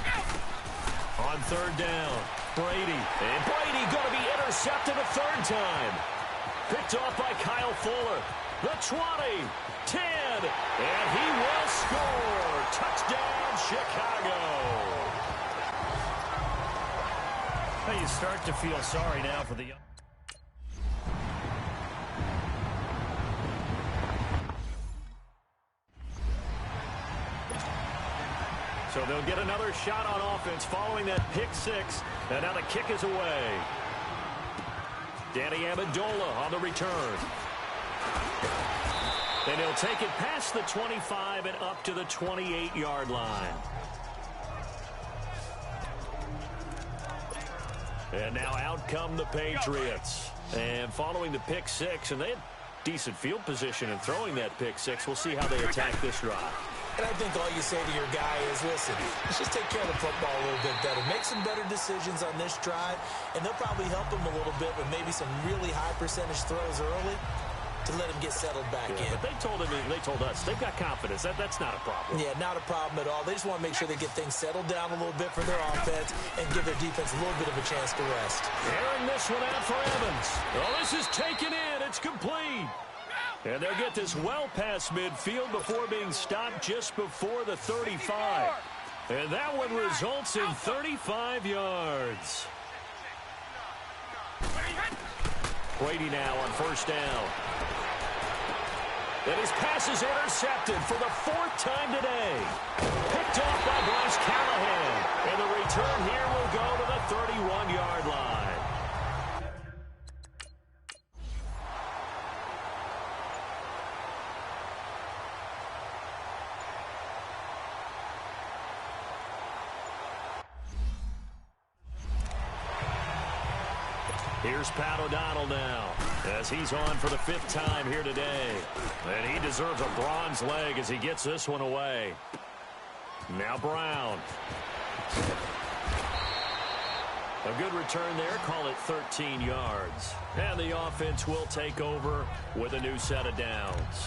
Speaker 2: On 3rd down, Brady. And Brady going to be intercepted a 3rd time. Picked off by Kyle Fuller. The 20, 10, and he will score. Touchdown, Chicago.
Speaker 5: Well, you start to feel sorry now for the...
Speaker 2: So they'll get another shot on offense following that pick 6. And now the kick is away. Danny Amendola on the return. And he'll take it past the 25 and up to the 28-yard line. And now out come the Patriots. And following the pick 6, and they had decent field position in throwing that pick 6. We'll see how they attack this drive.
Speaker 3: And I think all you say to your guy is, listen, let's just take care of the football a little bit better. Make some better decisions on this drive, and they'll probably help him a little bit with maybe some really high percentage throws early to let him get settled back in.
Speaker 2: But they told us they've got confidence. That's not a problem.
Speaker 3: Yeah, not a problem at all. They just want to make sure they get things settled down a little bit for their offense and give their defense a little bit of a chance to rest.
Speaker 2: Airing this one out for Evans. Well, this is taken in. It's complete. And they'll get this well past midfield before being stopped just before the 35. And that one results in 35 yards. Brady now on 1st down. And his pass is intercepted for the 4th time today. Picked off by Bryce Callahan. And the return here will go to the 31-yard line. Here's Pat O'Donnell now, as he's on for the 5th time here today. And he deserves a bronze leg as he gets this one away. Now Brown. A good return there, call it 13 yards. And the offense will take over with a new set of downs.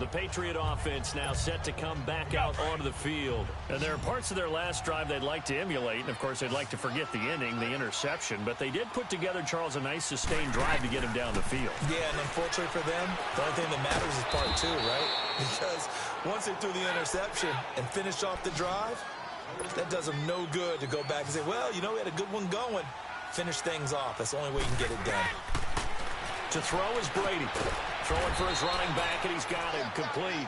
Speaker 2: The Patriot offense now set to come back out onto the field.
Speaker 5: And there are parts of their last drive they'd like to emulate. And, of course, they'd like to forget the inning, the interception. But they did put together, Charles, a nice sustained drive to get him down the field.
Speaker 3: Yeah, and unfortunately for them, the only thing that matters is part two, right? Because once they threw the interception and finished off the drive, that does them no good to go back and say, well, you know, we had a good one going. Finish things off. That's the only way you can get it done.
Speaker 2: To throw is Brady. Throwing for his running back, and he's got him complete.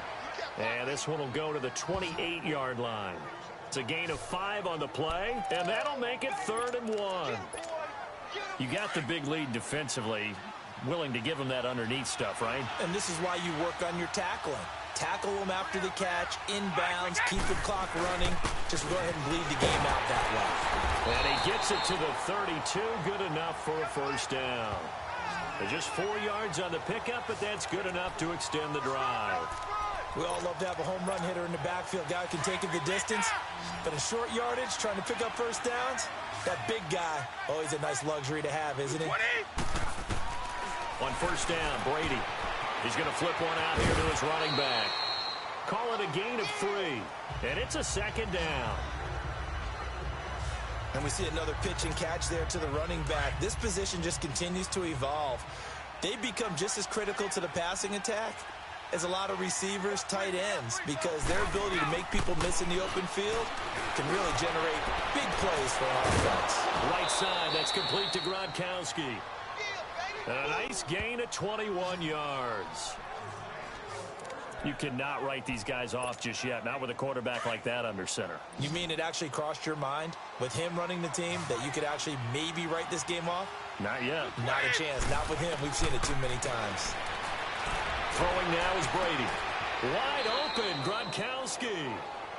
Speaker 2: And this one will go to the 28-yard line. It's a gain of 5 on the play, and that'll make it 3rd and 1.
Speaker 5: You got the big lead defensively, willing to give them that underneath stuff, right?
Speaker 3: And this is why you work on your tackling. Tackle them after the catch, inbounds, keep the clock running. Just go ahead and bleed the game out that way.
Speaker 2: And he gets it to the 32. Good enough for a first down. They're just 4 yards on the pickup, but that's good enough to extend the drive.
Speaker 3: We all love to have a home run hitter in the backfield. Guy who can take it the distance. But in short yardage, trying to pick up first downs, that big guy, always a nice luxury to have, isn't it?
Speaker 2: On first down, Brady. He's going to flip one out here to his running back. Call it a gain of 3. And it's a second down.
Speaker 3: And we see another pitch and catch there to the running back. This position just continues to evolve. They become just as critical to the passing attack as a lot of receivers, tight ends, because their ability to make people miss in the open field can really generate big plays for an offense.
Speaker 2: Right side, that's complete to Gronkowski. And a nice gain of 21 yards.
Speaker 5: You cannot write these guys off just yet, not with a quarterback like that under center.
Speaker 3: You mean it actually crossed your mind with him running the team that you could actually maybe write this game off?
Speaker 5: Not yet.
Speaker 3: Not a chance. Not with him. We've seen it too many times.
Speaker 2: Throwing now is Brady. Wide open, Gronkowski.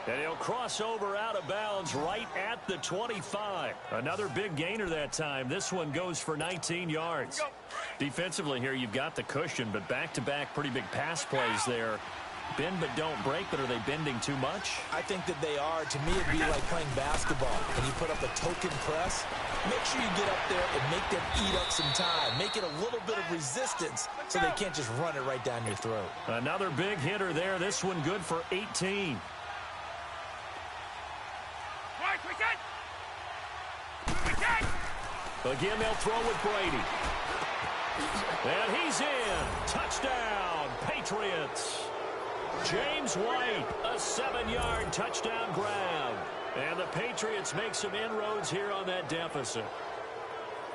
Speaker 2: And he'll cross over out of bounds right at the 25.
Speaker 5: Another big gainer that time. This one goes for 19 yards. Defensively here, you've got the cushion, but back-to-back pretty big pass plays there. Bend but don't break, but are they bending too much?
Speaker 3: I think that they are. To me, it'd be like playing basketball. When you put up a token press, make sure you get up there and make them eat up some time. Make it a little bit of resistance so they can't just run it right down your throat.
Speaker 5: Another big hitter there. This one good for 18.
Speaker 2: Again, they'll throw with Brady. And he's in. Touchdown, Patriots. James White, a 7-yard touchdown grab. And the Patriots make some inroads here on that deficit.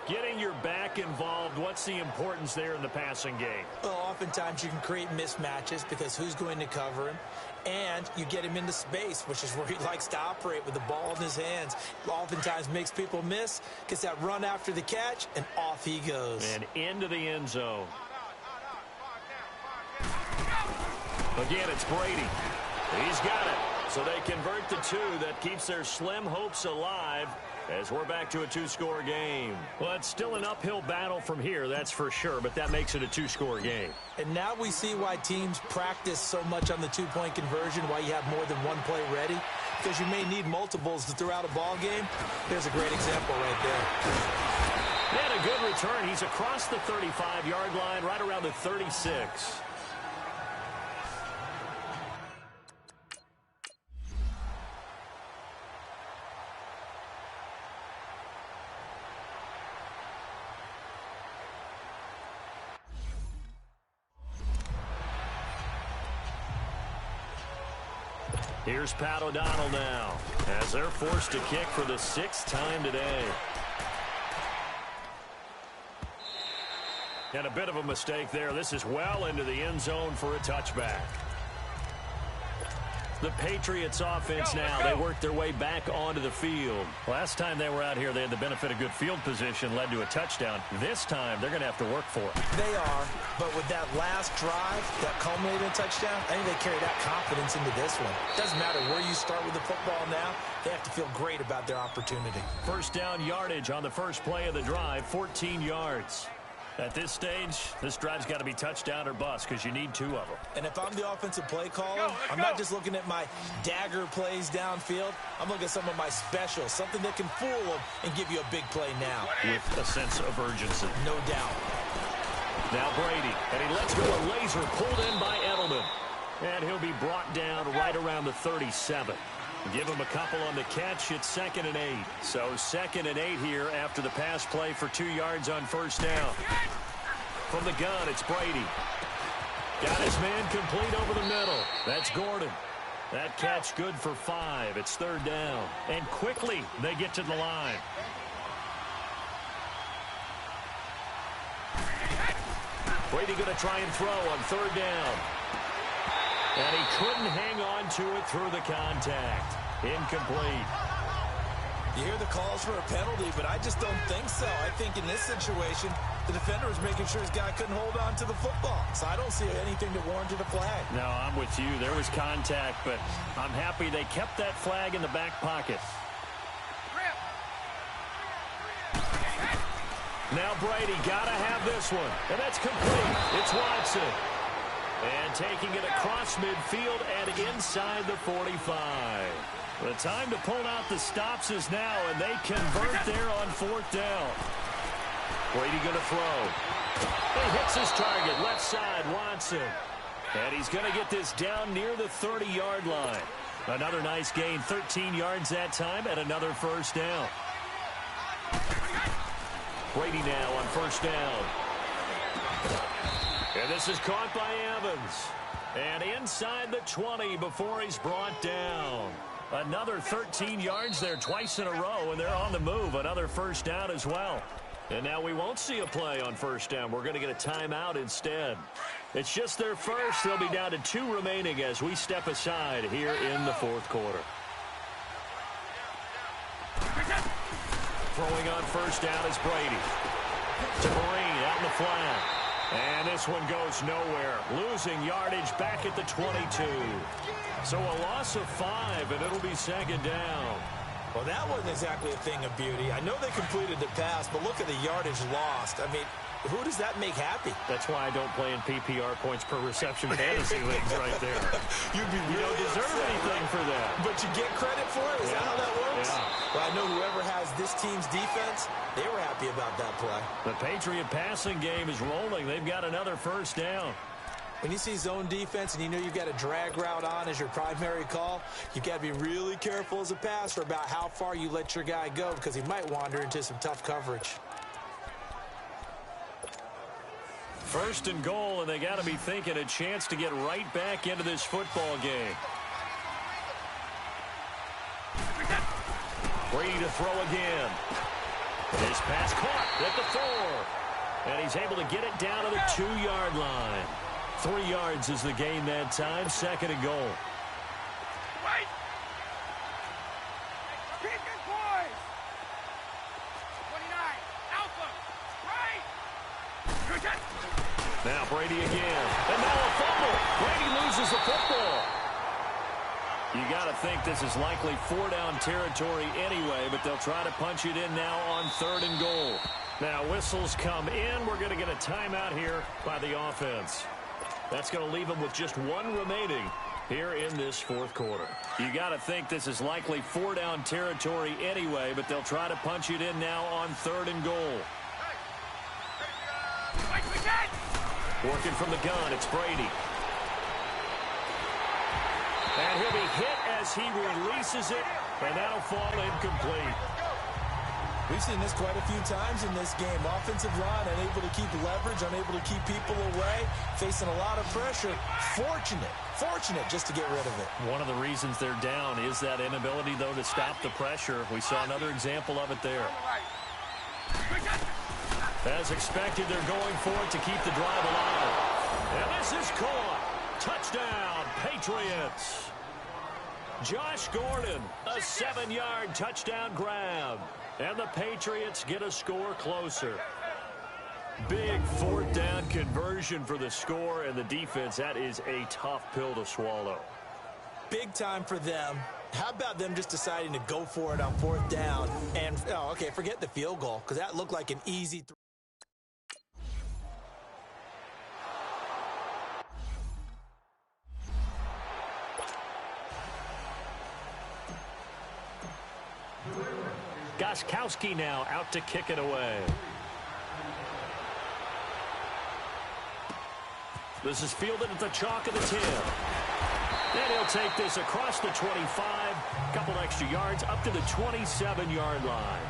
Speaker 5: Getting your back involved, what's the importance there in the passing game?
Speaker 3: Well, oftentimes you can create mismatches because who's going to cover him? And you get him into space, which is where he likes to operate with the ball in his hands. Oftentimes makes people miss, gets that run after the catch, and off he goes.
Speaker 2: And into the end zone. Again, it's Brady. He's got it. So they convert the 2. That keeps their slim hopes alive as we're back to a 2-score game.
Speaker 5: Well, it's still an uphill battle from here, that's for sure, but that makes it a 2-score game.
Speaker 3: And now we see why teams practice so much on the 2-point conversion, why you have more than one play ready, because you may need multiples throughout a ball game. There's a great example right there.
Speaker 2: And a good return. He's across the 35-yard line, right around the 36. Here's Pat O'Donnell now, as they're forced to kick for the 6th time today.
Speaker 5: And a bit of a mistake there. This is well into the end zone for a touchback.
Speaker 2: The Patriots offense now, they work their way back onto the field.
Speaker 5: Last time they were out here, they had the benefit of good field position, led to a touchdown. This time, they're going to have to work for it.
Speaker 3: They are, but with that last drive, that culminated in touchdown, I think they carry that confidence into this one. Doesn't matter where you start with the football now, they have to feel great about their opportunity.
Speaker 5: First down yardage on the first play of the drive, 14 yards. At this stage, this drive's got to be touchdown or bust because you need 2 of them.
Speaker 3: And if I'm the offensive play caller, I'm not just looking at my dagger plays downfield. I'm looking at some of my specials, something that can fool them and give you a big play now.
Speaker 5: With a sense of urgency.
Speaker 3: No doubt.
Speaker 2: Now Brady, and he lets go a laser pulled in by Edelman.
Speaker 5: And he'll be brought down right around the 37. Give him a couple on the catch. It's 2nd and 8. So 2nd and 8 here after the pass play for 2 yards on first down. From the gun, it's Brady. Got his man complete over the middle. That's Gordon. That catch good for 5. It's 3rd down. And quickly they get to the line. Brady going to try and throw on 3rd down. And he couldn't hang on to it through the contact. Incomplete.
Speaker 3: You hear the calls for a penalty, but I just don't think so. I think in this situation, the defender was making sure his guy couldn't hold on to the football. So I don't see anything that warranted a flag.
Speaker 5: No, I'm with you. There was contact, but I'm happy they kept that flag in the back pocket. Now Brady got to have this one. And that's complete. It's Watson. And taking it across midfield and inside the 45. The time to pull out the stops is now, and they convert there on 4th down. Brady going to throw. He hits his target, left side, Watson. And he's going to get this down near the 30-yard line. Another nice gain, 13 yards that time, and another first down. Brady now on first down. And this is caught by Evans. And inside the 20 before he's brought down. Another 13 yards there twice in a row, and they're on the move. Another first down as well. And now we won't see a play on first down. We're going to get a timeout instead. It's just their first. They'll be down to 2 remaining as we step aside here in the 4th quarter. Throwing on first down is Brady. To Marine out in the flat. And this one goes nowhere. Losing yardage back at the 22. So a loss of 5, and it'll be 2nd down.
Speaker 3: Well, that wasn't exactly a thing of beauty. I know they completed the pass, but look at the yardage lost. I mean, who does that make happy?
Speaker 5: That's why I don't play in PPR points per reception fantasy leagues right there.
Speaker 3: You
Speaker 5: don't deserve anything for that.
Speaker 3: But you get credit for it? Is that how that works?
Speaker 5: Yeah.
Speaker 3: Well, I know whoever has this team's defense, they were happy about that play.
Speaker 5: The Patriot passing game is rolling. They've got another first down.
Speaker 3: When you see zone defense and you know you've got a drag route on as your primary call, you've got to be really careful as a passer about how far you let your guy go because he might wander into some tough coverage.
Speaker 5: 1st and goal, and they got to be thinking a chance to get right back into this football game. Brady to throw again. His pass caught at the 4. And he's able to get it down to the 2-yard line. 3 yards is the gain that time. 2nd and goal.
Speaker 4: Right. Keep it, boys. 29. Alpha. Right.
Speaker 5: Now Brady again. And now a fumble. Brady loses the football. You got to think this is likely 4-down territory anyway, but they'll try to punch it in now on 3rd and goal. Now whistles come in. We're going to get a timeout here by the offense. That's going to leave them with just 1 remaining here in this 4th quarter. You got to think this is likely 4-down territory anyway, but they'll try to punch it in now on 3rd and goal. Working from the gun, it's Brady. And he'll be hit as he releases it, and that'll fall incomplete.
Speaker 3: We've seen this quite a few times in this game. Offensive line unable to keep leverage, unable to keep people away, facing a lot of pressure. Fortunate just to get rid of it.
Speaker 5: One of the reasons they're down is that inability, though, to stop the pressure. We saw another example of it there. As expected, they're going for it to keep the drive alive. And this is caught. Touchdown, Patriots. Josh Gordon, a 7-yard touchdown grab. And the Patriots get a score closer. Big 4th down conversion for the score and the defense. That is a tough pill to swallow.
Speaker 3: Big time for them. How about them just deciding to go for it on 4th down? And, oh, okay, forget the field goal, because that looked like an easy
Speaker 5: Gostkowski now out to kick it away. This is fielded at the chalk of the 10. And he'll take this across the 25, a couple extra yards, up to the 27-yard line.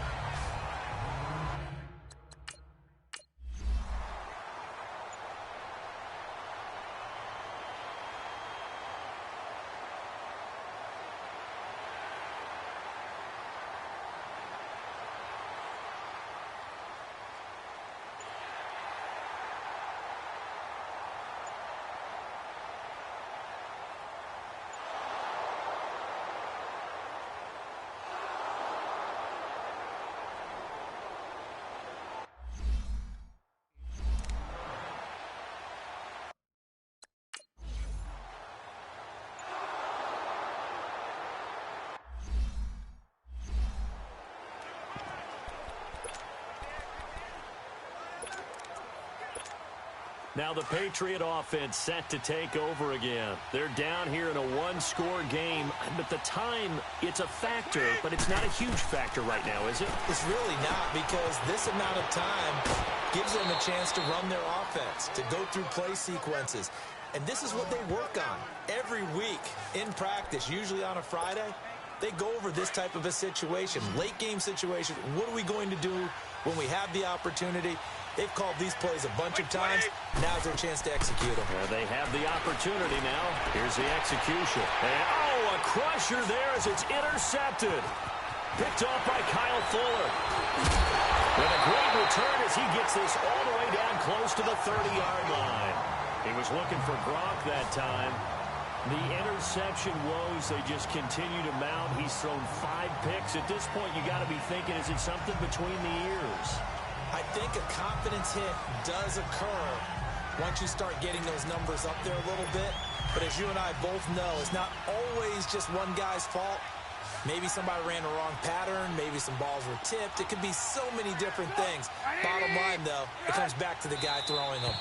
Speaker 5: Now the Patriot offense set to take over again. They're down here in a one-score game, but the time, it's a factor, but it's not a huge factor right now, is it?
Speaker 3: It's really not, because this amount of time gives them a chance to run their offense, to go through play sequences. And this is what they work on every week in practice, usually on a Friday. They go over this type of a situation, late game situation. What are we going to do when we have the opportunity? They've called these plays a bunch of times. Now's their chance to execute them.
Speaker 5: They have the opportunity now. Here's the execution. And, oh, a crusher there as it's intercepted. Picked off by Kyle Fuller. And a great return as he gets this all the way down close to the 30-yard line. He was looking for Gronk that time. The interception woes, they just continue to mount. He's thrown 5 picks. At this point, you got to be thinking, is it something between the ears?
Speaker 3: I think a confidence hit does occur once you start getting those numbers up there a little bit. But as you and I both know, it's not always just one guy's fault. Maybe somebody ran the wrong pattern. Maybe some balls were tipped. It could be so many different things. Bottom line, though, it comes back to the guy throwing them.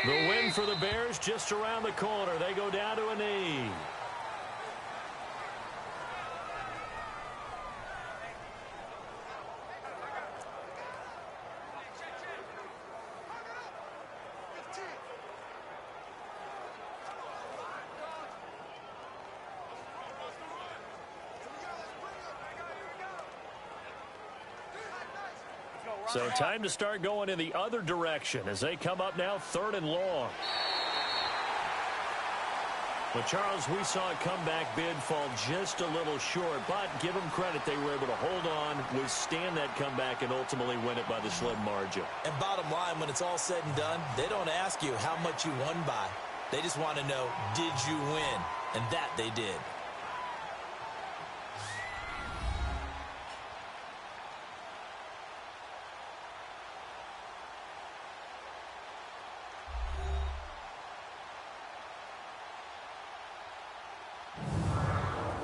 Speaker 5: The win for the Bears just around the corner. They go down to a knee. So time to start going in the other direction as they come up now 3rd and long. Well, Charles, we saw a comeback bid fall just a little short, but give them credit. They were able to hold on, withstand that comeback, and ultimately win it by the slim margin.
Speaker 3: And bottom line, when it's all said and done, they don't ask you how much you won by. They just want to know, did you win? And that they did.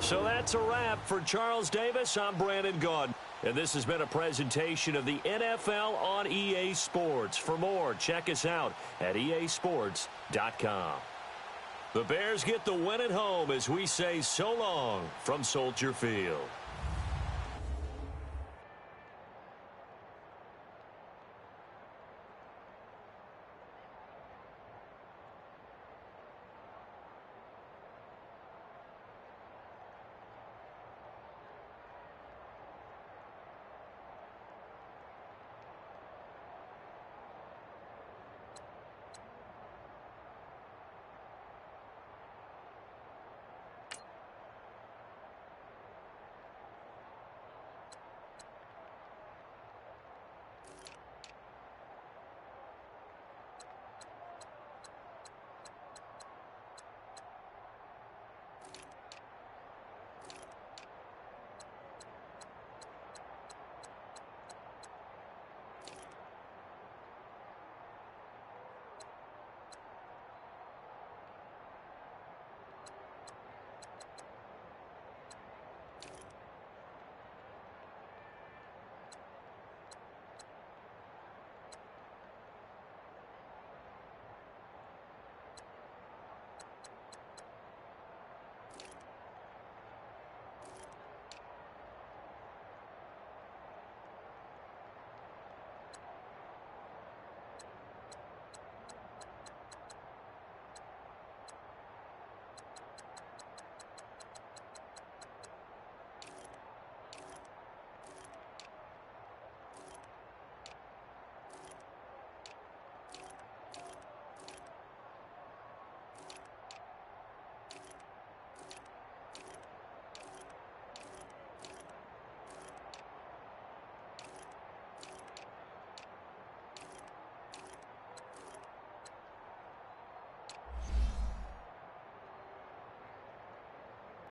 Speaker 5: So that's a wrap for Charles Davis. I'm Brandon Gaudin. And this has been a presentation of the NFL on EA Sports. For more, check us out at easports.com. The Bears get the win at home as we say so long from Soldier Field.